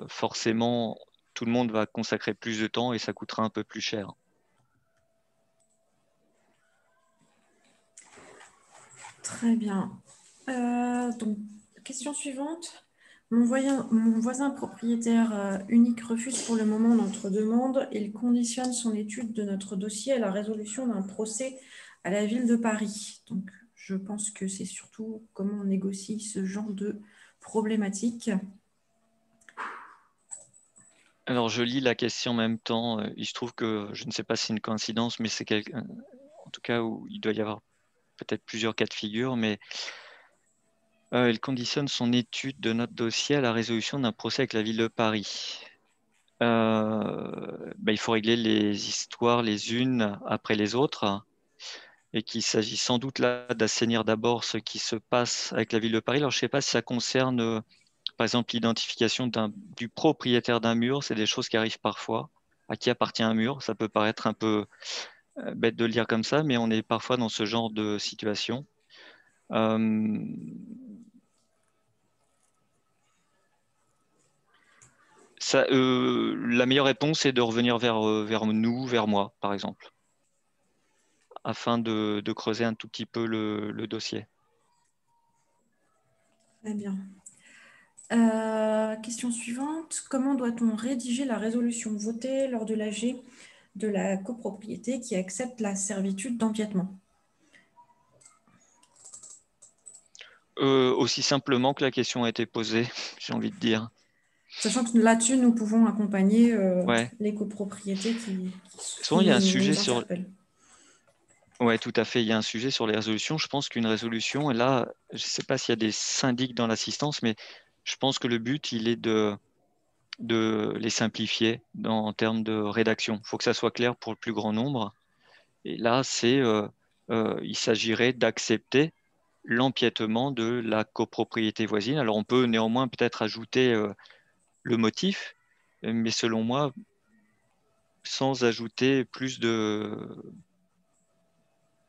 forcément, tout le monde va consacrer plus de temps et ça coûtera un peu plus cher. Très bien. Donc, question suivante. Mon voisin propriétaire unique refuse pour le moment notre demande. Il conditionne son étude de notre dossier à la résolution d'un procès à la ville de Paris. Donc, je pense que c'est surtout comment on négocie ce genre de problématique. Alors, je lis la question en même temps. Il se trouve que, je ne sais pas si c'est une coïncidence, mais c'est en tout cas où il doit y avoir peut-être plusieurs cas de figure, mais il conditionne son étude de notre dossier à la résolution d'un procès avec la ville de Paris. Il faut régler les histoires les unes après les autres et qu'il s'agit sans doute là d'assainir d'abord ce qui se passe avec la ville de Paris. Alors, je ne sais pas si ça concerne, par exemple, l'identification du propriétaire d'un mur. C'est des choses qui arrivent parfois. À qui appartient un mur? Ça peut paraître un peu bête de le dire comme ça, mais on est parfois dans ce genre de situation. Euh, La meilleure réponse est de revenir vers nous, vers moi, par exemple, afin de creuser un tout petit peu le dossier. Très bien. Question suivante. Comment doit-on rédiger la résolution votée lors de l'AG de la copropriété qui accepte la servitude d'empiètement? Aussi simplement que la question a été posée, j'ai envie de dire. Sachant que là-dessus, nous pouvons accompagner Ouais. les copropriétés qui Souvent, il y a un sujet nous sur... interpellent. Ouais, tout à fait. Il y a un sujet sur les résolutions. Je pense qu'une résolution, et là, je ne sais pas s'il y a des syndics dans l'assistance, mais je pense que le but, il est de les simplifier en termes de rédaction. Il faut que ça soit clair pour le plus grand nombre. Et là, il s'agirait d'accepter l'empiètement de la copropriété voisine. Alors, on peut néanmoins peut-être ajouter le motif, mais selon moi, sans ajouter plus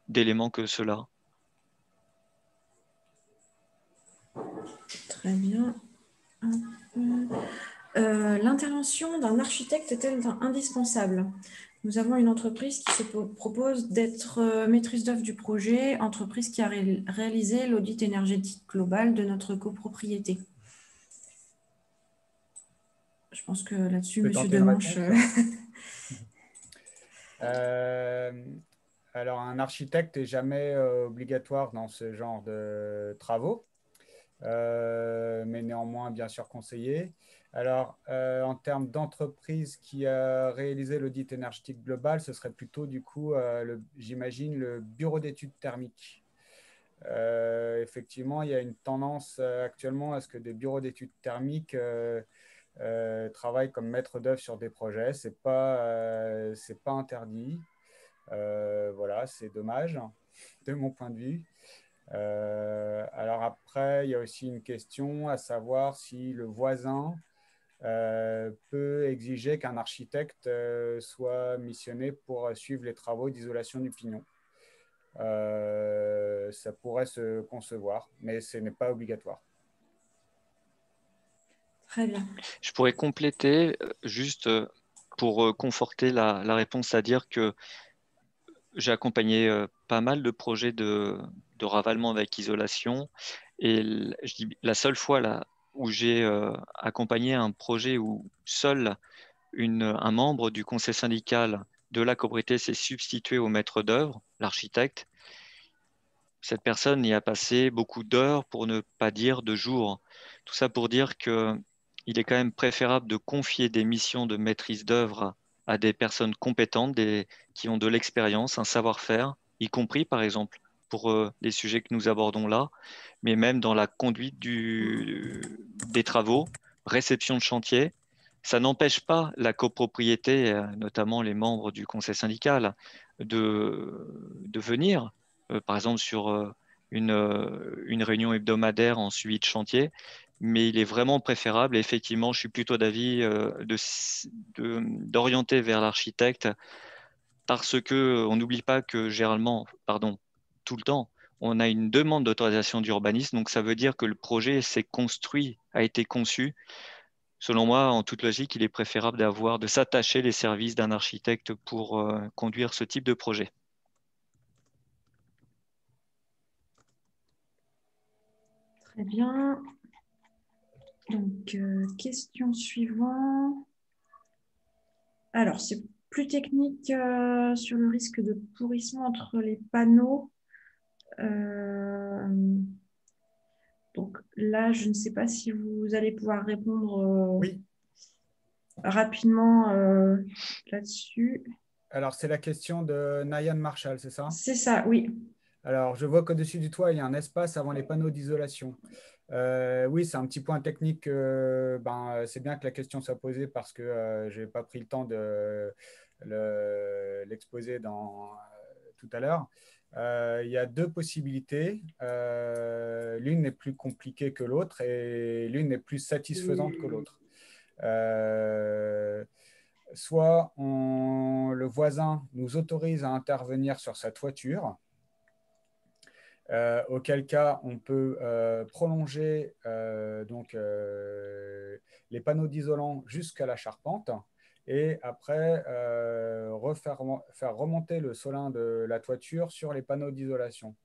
d'éléments que cela. Très bien. L'intervention d'un architecte est-elle indispensable? Nous avons une entreprise qui se propose d'être maîtrise d'œuvre du projet, entreprise qui a réalisé l'audit énergétique global de notre copropriété. Je pense que là-dessus, Je peux Monsieur tenter une Demanche. Alors, un architecte n'est jamais obligatoire dans ce genre de travaux, mais néanmoins, bien sûr, conseillé. Alors, en termes d'entreprise qui a réalisé l'audit énergétique global, ce serait plutôt, du coup, j'imagine, le bureau d'études thermiques. Effectivement, il y a une tendance actuellement à ce que des bureaux d'études thermiques travaillent comme maître d'œuvre sur des projets. C'est pas interdit. Voilà, c'est dommage de mon point de vue. Alors après, il y a aussi une question à savoir si le voisin peut exiger qu'un architecte soit missionné pour suivre les travaux d'isolation du pignon. Ça pourrait se concevoir, mais ce n'est pas obligatoire. Très bien. Je pourrais compléter juste pour conforter la réponse, c'est-à-dire que j'ai accompagné pas mal de projets de ravalement avec isolation. Et je dis, la seule fois là, où j'ai accompagné un projet où seul un membre du conseil syndical de la copropriété s'est substitué au maître d'œuvre, l'architecte, cette personne y a passé beaucoup d'heures, pour ne pas dire de jours. Tout ça pour dire que il est quand même préférable de confier des missions de maîtrise d'œuvre à des personnes compétentes, qui ont de l'expérience, un savoir-faire, y compris par exemple pour les sujets que nous abordons là, mais même dans la conduite des travaux, réception de chantier. Ça n'empêche pas la copropriété, notamment les membres du conseil syndical, de venir par exemple sur une réunion hebdomadaire en suivi de chantier, mais il est vraiment préférable, et effectivement, je suis plutôt d'avis d'orienter vers l'architecte, parce que on n'oublie pas que généralement, pardon, tout le temps, on a une demande d'autorisation d'urbanisme, donc ça veut dire que le projet s'est construit, a été conçu. Selon moi, en toute logique, il est préférable de s'attacher les services d'un architecte pour conduire ce type de projet. Très bien. Donc, question suivante. Alors, c'est plus technique sur le risque de pourrissement entre les panneaux. Donc là, je ne sais pas si vous allez pouvoir répondre Oui. rapidement là-dessus. Alors, c'est la question de Nayan Marshall, c'est ça? C'est ça, oui. Alors, je vois qu'au-dessus du toit, il y a un espace avant les panneaux d'isolation. Oui, c'est un petit point technique. C'est bien que la question soit posée parce que je n'ai pas pris le temps de l'exposer tout à l'heure. Il y a deux possibilités. L'une est plus compliquée que l'autre et l'une est plus satisfaisante que l'autre. Soit le voisin nous autorise à intervenir sur sa toiture, auquel cas on peut prolonger les panneaux d'isolant jusqu'à la charpente et après faire remonter le solin de la toiture sur les panneaux d'isolation,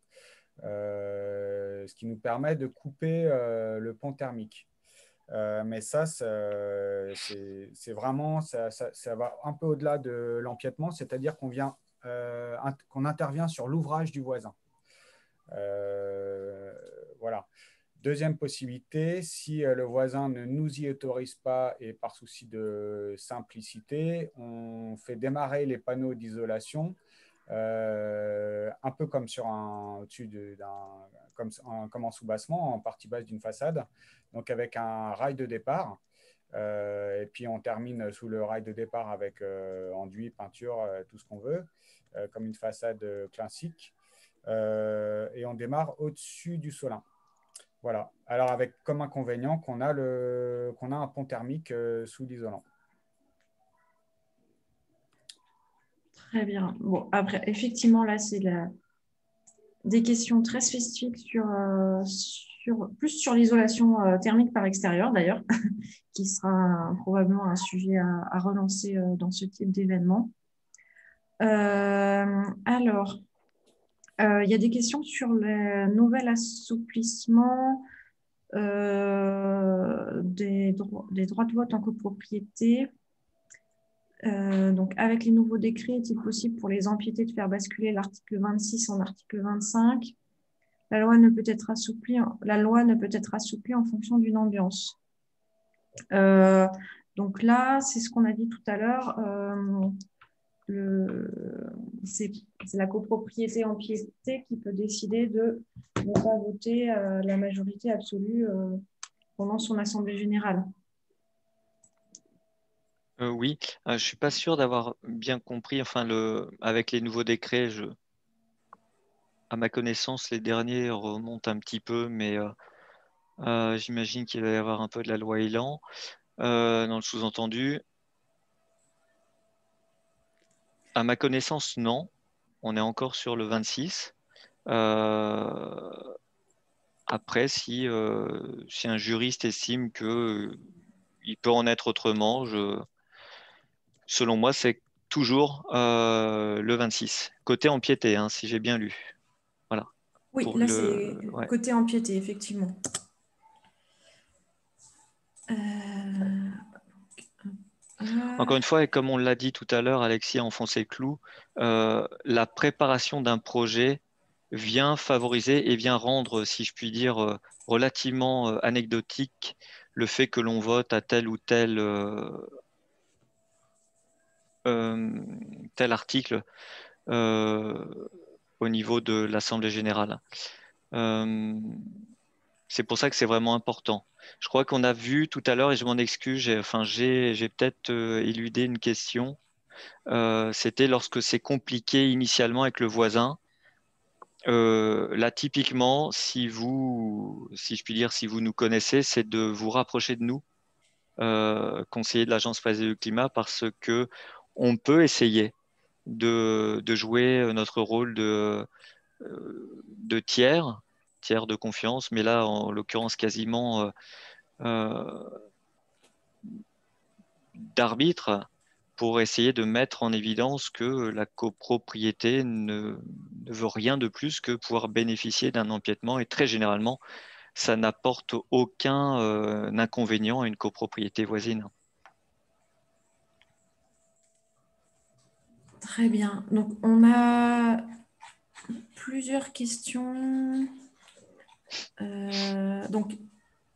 ce qui nous permet de couper le pont thermique. Mais ça, c'est vraiment, ça va un peu au-delà de l'empiètement, c'est-à-dire qu'on intervient sur l'ouvrage du voisin. Voilà. Deuxième possibilité, si le voisin ne nous y autorise pas et par souci de simplicité, on fait démarrer les panneaux d'isolation un peu comme comme en soubassement, en partie basse d'une façade, donc avec un rail de départ. Et puis on termine sous le rail de départ avec enduit, peinture, tout ce qu'on veut, comme une façade classique. Et on démarre au-dessus du solin. Voilà. Alors avec comme inconvénient qu'on a un pont thermique sous l'isolant. Très bien. Bon, après, effectivement, là, c'est des questions très spécifiques plus sur l'isolation thermique par extérieur, d'ailleurs, qui sera probablement un sujet à relancer dans ce type d'événement. Alors, il y a des questions sur le nouvel assouplissement des droits de vote en copropriété. Donc, avec les nouveaux décrets, est-il possible pour les empiétés de faire basculer l'article 26 en article 25 ? La loi ne peut être assouplie en fonction d'une ambiance. Donc là, c'est ce qu'on a dit tout à l'heure. C'est la copropriété empiétée qui peut décider de ne pas voter la majorité absolue pendant son assemblée générale. Oui, je ne suis pas sûr d'avoir bien compris. Enfin, avec les nouveaux décrets, à ma connaissance, les derniers remontent un petit peu, mais j'imagine qu'il va y avoir un peu de la loi Elan dans le sous-entendu. À ma connaissance, non. On est encore sur le 26. Après, si un juriste estime qu'il peut en être autrement, selon moi, c'est toujours le 26. Côté empiété, hein, si j'ai bien lu. Voilà. Oui, Pour là, c'est ouais. côté empiété, effectivement. Encore une fois, et comme on l'a dit tout à l'heure, Alexis a enfoncé le clou, la préparation d'un projet vient favoriser et vient rendre, si je puis dire, relativement anecdotique le fait que l'on vote à tel ou tel article euh, au niveau de l'Assemblée générale. C'est pour ça que c'est vraiment important. Je crois qu'on a vu tout à l'heure, et je m'en excuse, j'ai peut-être éludé une question. C'était lorsque c'est compliqué initialement avec le voisin. Là, typiquement, si je puis dire, si vous nous connaissez, c'est de vous rapprocher de nous, conseiller de l'Agence Phasée du Climat, parce que on peut essayer de jouer notre rôle de tiers de confiance, mais là, en l'occurrence, quasiment d'arbitre pour essayer de mettre en évidence que la copropriété ne veut rien de plus que pouvoir bénéficier d'un empiètement et très généralement, ça n'apporte aucun inconvénient à une copropriété voisine. Très bien. Donc, on a plusieurs questions. Donc,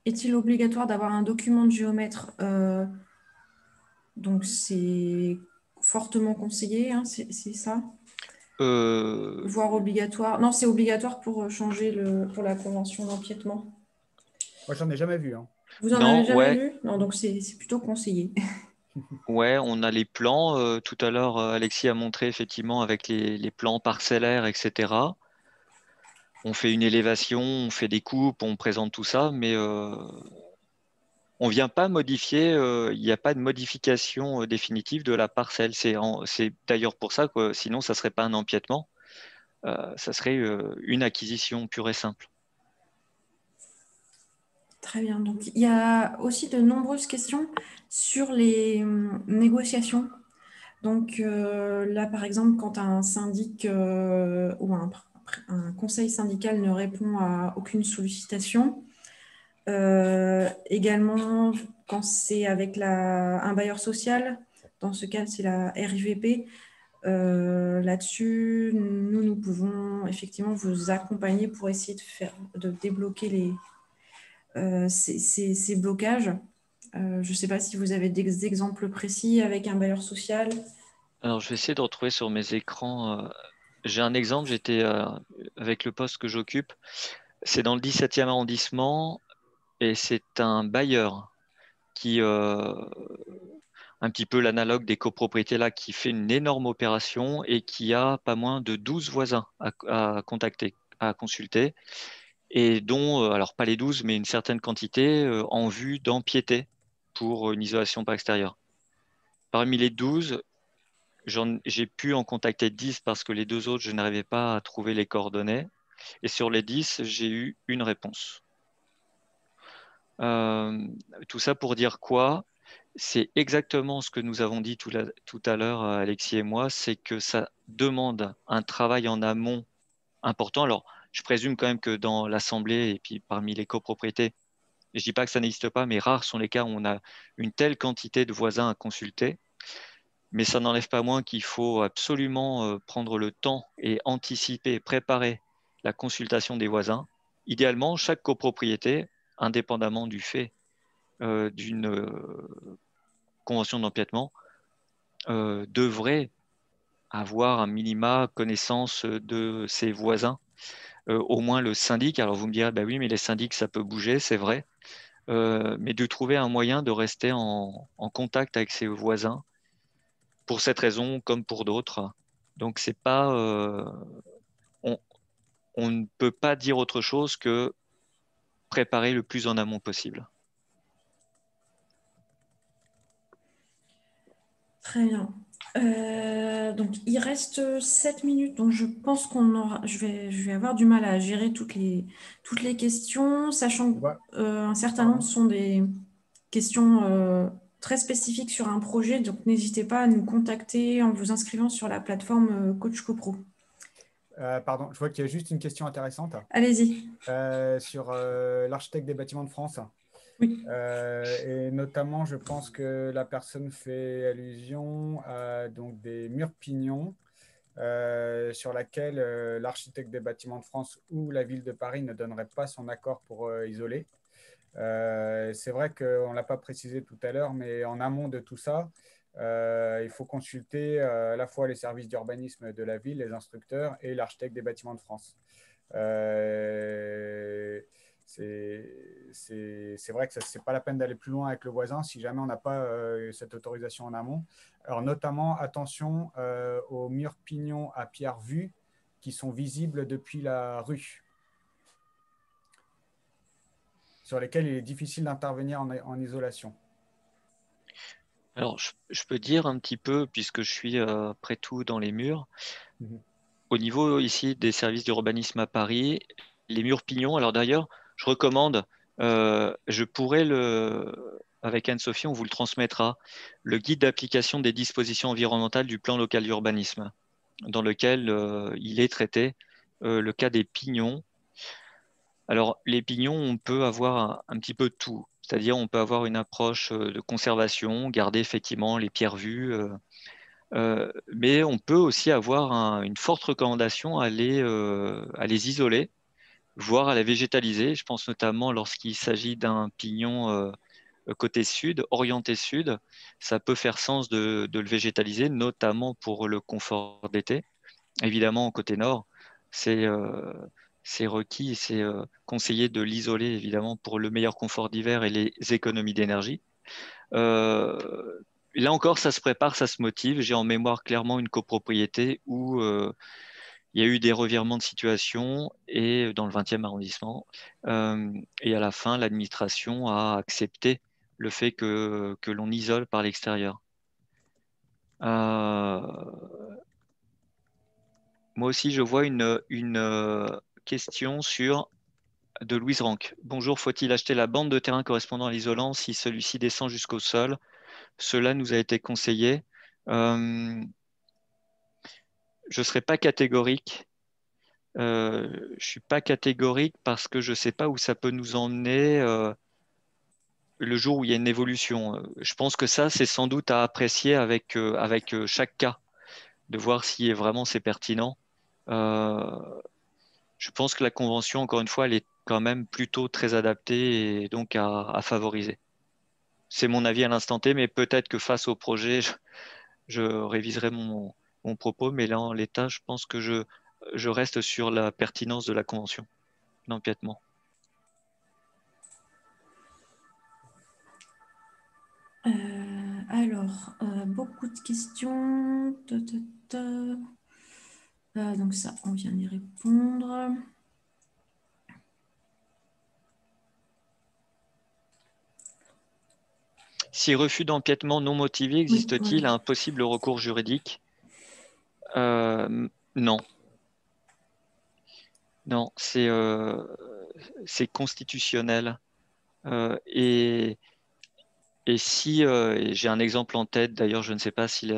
est-il obligatoire d'avoir un document de géomètre Donc, c'est fortement conseillé, hein, c'est ça Voire obligatoire. Non, c'est obligatoire pour changer pour la convention d'empiètement. Moi, j'en ai jamais vu. Hein. Vous en avez jamais vu? Non, donc c'est plutôt conseillé. Ouais, on a les plans. Tout à l'heure, Alexis a montré effectivement avec les plans parcellaires, etc. On fait une élévation, on fait des coupes, on présente tout ça, mais on ne vient pas modifier, il n'y a pas de modification définitive de la parcelle. C'est d'ailleurs pour ça que sinon, ça ne serait pas un empiètement. ça serait une acquisition pure et simple. Très bien. Donc, il y a aussi de nombreuses questions sur les négociations. Donc là, par exemple, quand un syndic ou un conseil syndical ne répond à aucune sollicitation, également quand c'est avec un bailleur social, dans ce cas, c'est la RIVP. Là-dessus, nous pouvons effectivement vous accompagner pour essayer de débloquer ces blocages. Je ne sais pas si vous avez des exemples précis avec un bailleur social. Alors, je vais essayer de retrouver sur mes écrans. J'ai un exemple, j'étais avec le poste que j'occupe. C'est dans le 17e arrondissement et c'est un bailleur qui, un petit peu l'analogue des copropriétés là, qui fait une énorme opération et qui a pas moins de 12 voisins à contacter, à consulter, et dont, alors pas les 12, mais une certaine quantité en vue d'empiéter pour une isolation par extérieur. Parmi les 12, j'ai pu en contacter 10 parce que les deux autres, je n'arrivais pas à trouver les coordonnées. Et sur les 10, j'ai eu une réponse. Euh, Tout ça pour dire quoi? C'est exactement ce que nous avons dit tout à l'heure, Alexis et moi, c'est que ça demande un travail en amont important. Alors, je présume quand même que dans l'Assemblée et puis parmi les copropriétés, je dis pas que ça n'existe pas, mais rares sont les cas où on a une telle quantité de voisins à consulter. Mais ça n'enlève pas moins qu'il faut absolument prendre le temps et anticiper, préparer la consultation des voisins. Idéalement, chaque copropriété, indépendamment du fait d'une convention d'empiètement, devrait avoir un minima connaissance de ses voisins, au moins le syndic. Alors vous me direz, bah oui, mais les syndics, ça peut bouger, c'est vrai. Mais de trouver un moyen de rester en contact avec ses voisins pour cette raison comme pour d'autres. Donc c'est pas, on, on ne peut pas dire autre chose que préparer le plus en amont possible. Très bien. Donc, il reste 7 minutes, donc je pense je vais avoir du mal à gérer toutes les questions, sachant Ouais. qu'un certain nombre sont des questions très spécifiques sur un projet, donc n'hésitez pas à nous contacter en vous inscrivant sur la plateforme Coach CoPro. Pardon, je vois qu'il y a juste une question intéressante Allez-y. sur l'architecte des bâtiments de France. Oui. Et notamment, je pense que la personne fait allusion à donc, des murs pignons sur laquelle l'architecte des bâtiments de France ou la ville de Paris ne donnerait pas son accord pour isoler. C'est vrai qu'on ne l'a pas précisé tout à l'heure, mais en amont de tout ça, il faut consulter à la fois les services d'urbanisme de la ville, les instructeurs et l'architecte des bâtiments de France. C'est vrai que ce n'est pas la peine d'aller plus loin avec le voisin si jamais on n'a pas cette autorisation en amont. Alors notamment, attention aux murs pignons à pierre vue qui sont visibles depuis la rue, sur lesquels il est difficile d'intervenir en isolation. Alors, je peux dire un petit peu, puisque je suis après tout dans les murs, au niveau ici des services d'urbanisme à Paris, les murs pignons, alors d'ailleurs, je recommande, je pourrais avec Anne-Sophie, on vous le transmettra, le guide d'application des dispositions environnementales du plan local d'urbanisme, dans lequel il est traité le cas des pignons. Alors, les pignons, on peut avoir un petit peu de tout. C'est-à-dire, on peut avoir une approche de conservation, garder effectivement les pierres vues, mais on peut aussi avoir une forte recommandation à les isoler, voire à les végétaliser. Je pense notamment lorsqu'il s'agit d'un pignon côté sud, orienté sud, ça peut faire sens de le végétaliser, notamment pour le confort d'été. Évidemment, côté nord, c'est c'est requis, c'est conseillé de l'isoler, évidemment, pour le meilleur confort d'hiver et les économies d'énergie. Euh, Là encore, ça se prépare, ça se motive. J'ai en mémoire clairement une copropriété où il y a eu des revirements de situation et dans le 20e arrondissement. Et à la fin, l'administration a accepté le fait que l'on isole par l'extérieur. Euh, Moi aussi, je vois une question de Louise Rank. Bonjour, faut-il acheter la bande de terrain correspondant à l'isolant si celui-ci descend jusqu'au sol? Cela nous a été conseillé. Euh, je ne serai pas catégorique. Je suis pas catégorique parce que je ne sais pas où ça peut nous emmener le jour où il y a une évolution. Je pense que ça, c'est sans doute à apprécier avec chaque cas, de voir si vraiment c'est pertinent. Euh, je pense que la convention, encore une fois, elle est quand même plutôt très adaptée et donc à favoriser. C'est mon avis à l'instant T, mais peut-être que face au projet, je réviserai mon propos, mais là, en l'état, je pense que je reste sur la pertinence de la convention d'empiètement. Alors, beaucoup de questions. Donc ça, on vient d'y répondre. Si refus d'empiètement non motivé, existe-t-il voilà. un possible recours juridique? Non. Non, c'est constitutionnel. Et si, et j'ai un exemple en tête, d'ailleurs, je ne sais pas si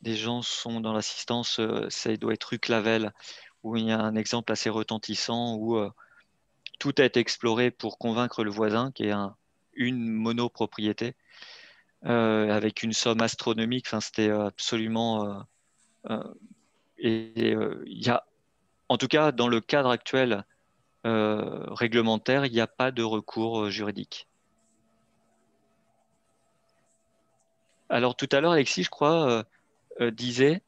des gens sont dans l'assistance, ça doit être rue Clavel, où il y a un exemple assez retentissant où tout a été exploré pour convaincre le voisin, qui est une monopropriété, avec une somme astronomique. Enfin, c'était absolument. Il y a, en tout cas, dans le cadre actuel réglementaire, il n'y a pas de recours juridique. Alors tout à l'heure, Alexis, je crois, disait,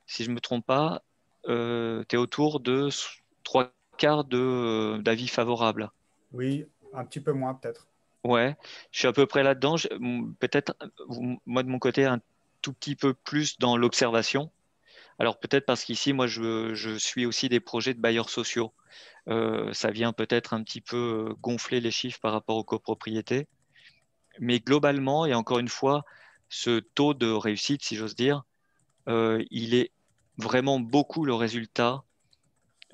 si je ne me trompe pas, tu es autour de trois quarts d'avis favorables. Oui, un petit peu moins peut-être. Ouais, je suis à peu près là-dedans. Peut-être, moi de mon côté, un tout petit peu plus dans l'observation. Alors peut-être parce qu'ici, moi, je suis aussi des projets de bailleurs sociaux. Ça vient peut-être un petit peu gonfler les chiffres par rapport aux copropriétés. Mais globalement, et encore une fois, ce taux de réussite, si j'ose dire, il est vraiment beaucoup le résultat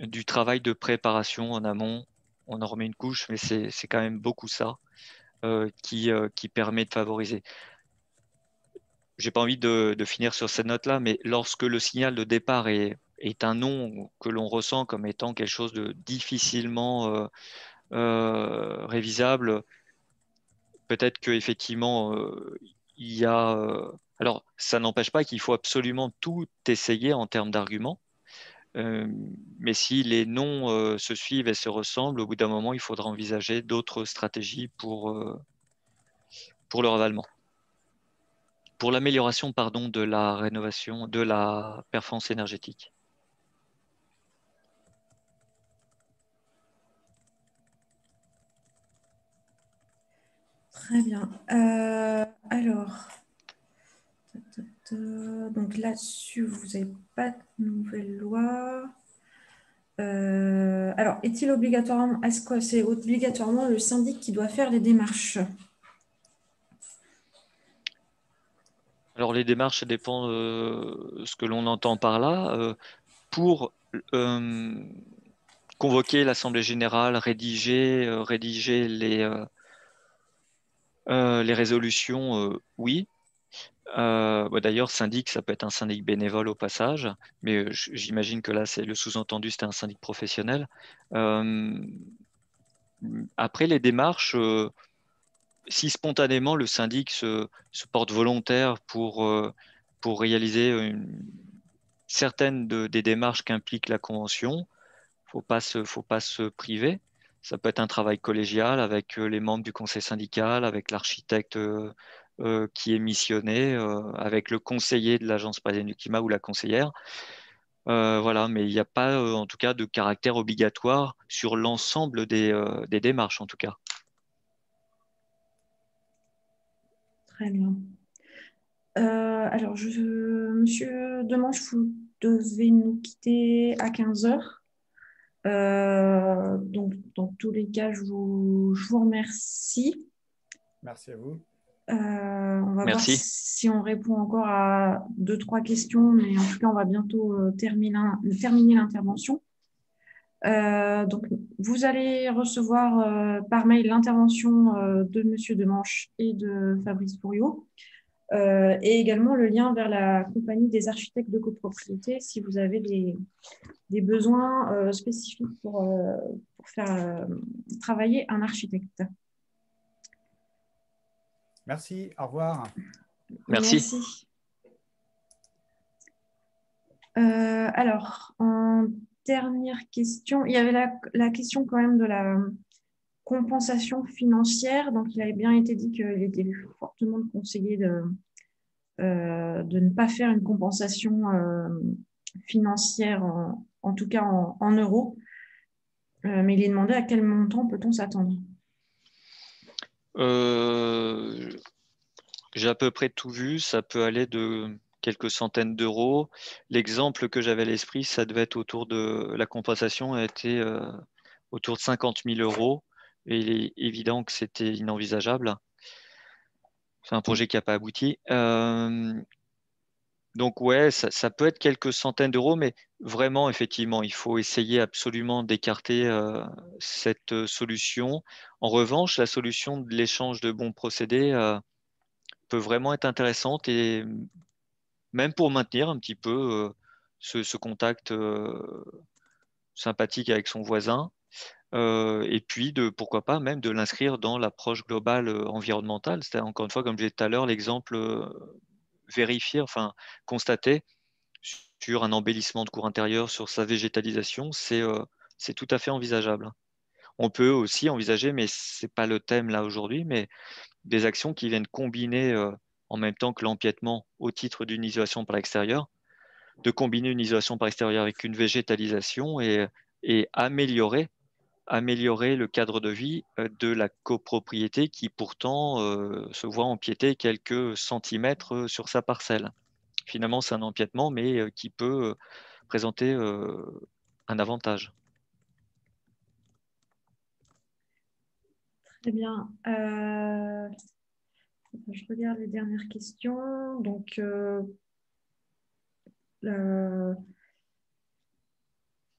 du travail de préparation en amont. On en remet une couche, mais c'est quand même beaucoup ça qui permet de favoriser. J'ai pas envie de finir sur cette note-là, mais lorsque le signal de départ est un non que l'on ressent comme étant quelque chose de difficilement révisable, peut-être qu'effectivement, il y a... alors, ça n'empêche pas qu'il faut absolument tout essayer en termes d'arguments. Euh, mais si les noms se suivent et se ressemblent, au bout d'un moment, il faudra envisager d'autres stratégies pour le ravalement. Pour l'amélioration, pardon, de la rénovation, de la performance énergétique. Très bien. Alors, donc là-dessus, vous n'avez pas de nouvelle loi. Alors, est-ce que c'est obligatoirement le syndic qui doit faire les démarches? Alors, les démarches, ça dépend de ce que l'on entend par là. Pour convoquer l'Assemblée générale, rédiger les résolutions, oui. D'ailleurs, syndic, ça peut être un syndic bénévole au passage, mais j'imagine que là, c'est le sous-entendu, c'était un syndic professionnel. Euh, Après, les démarches, si spontanément le syndic se porte volontaire pour réaliser certaines des démarches qu'implique la convention, faut pas se priver. Ça peut être un travail collégial avec les membres du conseil syndical, avec l'architecte qui est missionné, avec le conseiller de l'agence parisienne du climat ou la conseillère. Voilà, mais il n'y a pas en tout cas de caractère obligatoire sur l'ensemble des démarches en tout cas. Très bien. Alors, Monsieur Demange, vous devez nous quitter à 15 heures. Donc, dans tous les cas, je vous remercie. Merci à vous. On va voir Merci. si on répond encore à 2-3 questions, mais en tout cas, on va bientôt terminer l'intervention. Donc, vous allez recevoir par mail l'intervention de Monsieur Demanche et de Fabrice Fouriot, et également le lien vers la compagnie des architectes de copropriété si vous avez des besoins spécifiques pour faire travailler un architecte. Merci, au revoir. Merci. Alors, en dernière question, il y avait la question quand même de la compensation financière. Donc, il avait bien été dit qu'il était fortement conseillé de ne pas faire une compensation financière, en tout cas en euros. Mais il est demandé à quel montant peut-on s'attendre? J'ai à peu près tout vu. Ça peut aller de quelques centaines d'euros. L'exemple que j'avais à l'esprit, ça devait être autour de la compensation a été autour de 50 000 euros. Et il est évident que c'était inenvisageable. C'est un projet qui n'a pas abouti. Donc ouais, ça peut être quelques centaines d'euros, mais vraiment, effectivement, il faut essayer absolument d'écarter cette solution. En revanche, la solution de l'échange de bons procédés peut vraiment être intéressante et même pour maintenir un petit peu ce contact sympathique avec son voisin. Et puis, pourquoi pas, même de l'inscrire dans l'approche globale environnementale. C'est encore une fois, comme je disais tout à l'heure, l'exemple vérifier, enfin constater sur un embellissement de cour intérieure, sur sa végétalisation, c'est tout à fait envisageable. On peut aussi envisager, mais ce n'est pas le thème là aujourd'hui, mais des actions qui viennent combiner en même temps que l'empiètement au titre d'une isolation par l'extérieur, de combiner une isolation par l'extérieur avec une végétalisation et améliorer le cadre de vie de la copropriété qui pourtant se voit empiéter quelques centimètres sur sa parcelle. Finalement, c'est un empiètement, mais qui peut présenter un avantage. Très bien. Je regarde les dernières questions. Donc,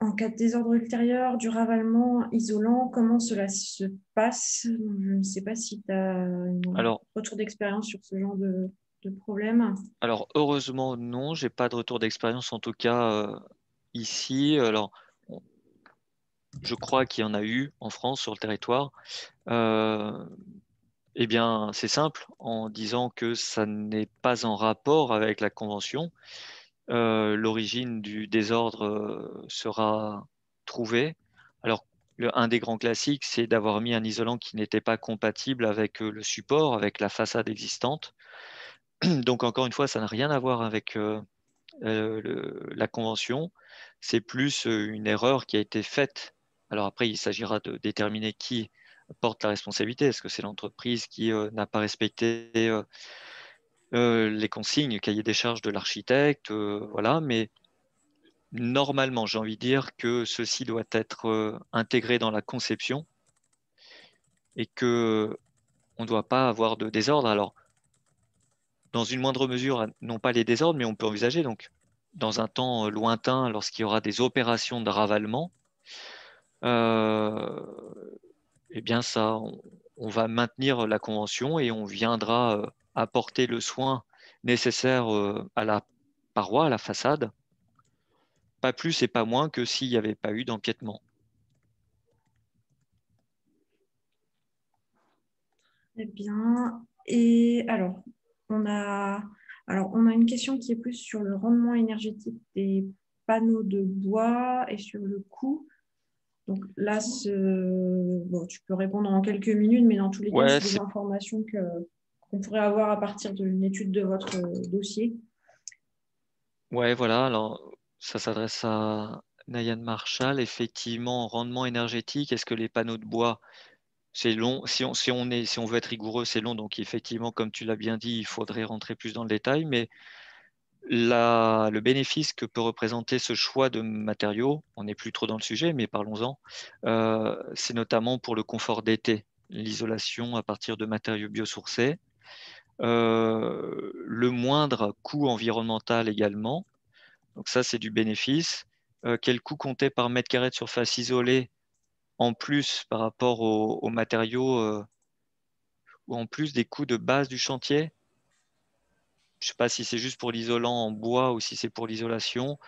en cas de désordre ultérieur, du ravalement isolant, comment cela se passe? Je ne sais pas si tu as un retour d'expérience sur ce genre de problème. Alors, heureusement, non, j'ai pas de retour d'expérience, en tout cas ici. Alors, je crois qu'il y en a eu en France sur le territoire. Eh bien, c'est simple, en disant que ça n'est pas en rapport avec la Convention. L'origine du désordre sera trouvée. Alors, un des grands classiques, c'est d'avoir mis un isolant qui n'était pas compatible avec le support, avec la façade existante. Donc, encore une fois, ça n'a rien à voir avec la Convention. C'est plus une erreur qui a été faite. Alors après, il s'agira de déterminer qui porte la responsabilité. Est-ce que c'est l'entreprise qui n'a pas respecté les consignes, cahier des charges de l'architecte, voilà, mais normalement, j'ai envie de dire que ceci doit être intégré dans la conception et que on ne doit pas avoir de désordre. Alors, dans une moindre mesure, non pas les désordres, mais on peut envisager, donc, dans un temps lointain, lorsqu'il y aura des opérations de ravalement, eh bien, ça, on va maintenir la convention et on viendra apporter le soin nécessaire à la paroi, à la façade, pas plus et pas moins que s'il n'y avait pas eu d'empiètement. Très bien. Et alors, on a une question qui est plus sur le rendement énergétique des panneaux de bois et sur le coût. Donc là, bon, tu peux répondre en quelques minutes, mais dans tous les cas, Ouais, c'est des informations qu'on pourrait avoir à partir d'une étude de votre dossier. ouais, voilà. Alors, ça s'adresse à Nayan Marshall. Effectivement, rendement énergétique, est-ce que les panneaux de bois, c'est long? Si on veut être rigoureux, c'est long. Donc, effectivement, comme tu l'as bien dit, il faudrait rentrer plus dans le détail. Mais le bénéfice que peut représenter ce choix de matériaux, on n'est plus trop dans le sujet, mais parlons-en, c'est notamment pour le confort d'été, l'isolation à partir de matériaux biosourcés. le moindre coût environnemental également. Donc ça, c'est du bénéfice. Quel coût compté par mètre carré de surface isolée en plus par rapport aux matériaux ou en plus des coûts de base du chantier? Je ne sais pas si c'est juste pour l'isolant en bois ou si c'est pour l'isolation.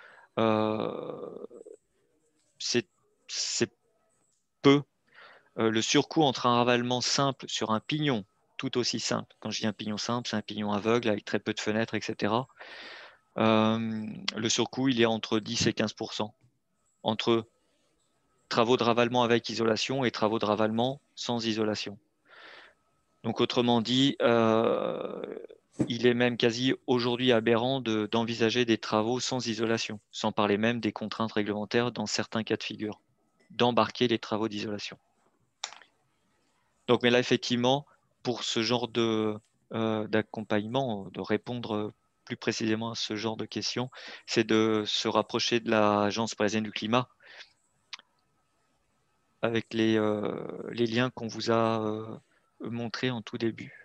C'est peu. Le surcoût entre un ravalement simple sur un pignon, tout aussi simple. Quand je dis un pignon simple, c'est un pignon aveugle avec très peu de fenêtres, etc. Le surcoût, il est entre 10 et 15%. Entre travaux de ravalement avec isolation et travaux de ravalement sans isolation. Donc, autrement dit, il est même quasi aujourd'hui aberrant d'envisager des travaux sans isolation, sans parler même des contraintes réglementaires dans certains cas de figure, d'embarquer les travaux d'isolation. Donc, mais là, effectivement, pour ce genre d'accompagnement, de répondre plus précisément à ce genre de questions, c'est de se rapprocher de l'Agence parisienne du climat avec les liens qu'on vous a montrés en tout début.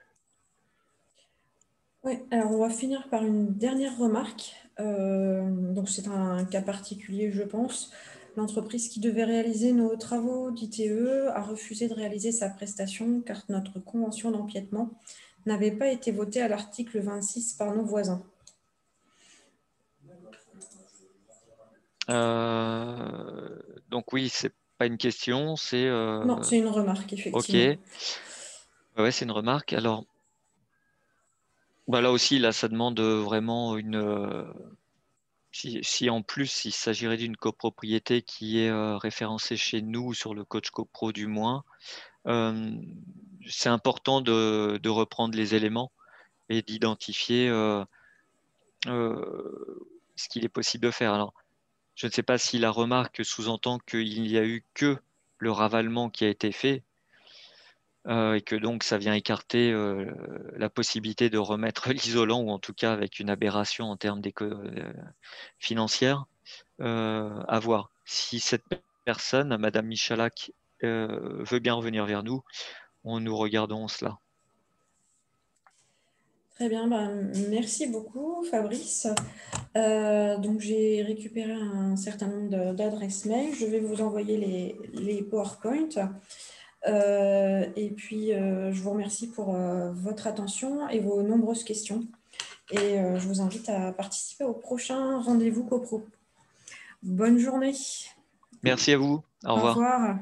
Oui, alors on va finir par une dernière remarque. Donc c'est un cas particulier, je pense. L'entreprise qui devait réaliser nos travaux d'ITE a refusé de réaliser sa prestation car notre convention d'empiètement n'avait pas été votée à l'article 26 par nos voisins. Donc oui, c'est pas une question, c'est... Non, c'est une remarque, effectivement. Ok, ouais, c'est une remarque. Alors, bah là aussi, là, ça demande vraiment une... si en plus il s'agirait d'une copropriété qui est référencée chez nous sur le Coach CoPro du moins, c'est important de reprendre les éléments et d'identifier ce qu'il est possible de faire. Alors, je ne sais pas si la remarque sous-entend qu'il n'y a eu que le ravalement qui a été fait et que donc ça vient écarter la possibilité de remettre l'isolant ou en tout cas avec une aberration en termes financières. À voir. Si cette personne, Madame Michalak, veut bien revenir vers nous, nous regardons cela. Très bien, merci beaucoup Fabrice. Donc j'ai récupéré un certain nombre d'adresses mail. Je vais vous envoyer les PowerPoint. Et puis je vous remercie pour votre attention et vos nombreuses questions. Et je vous invite à participer au prochain rendez-vous CoPro. Bonne journée. Merci à vous. Au revoir. Au revoir.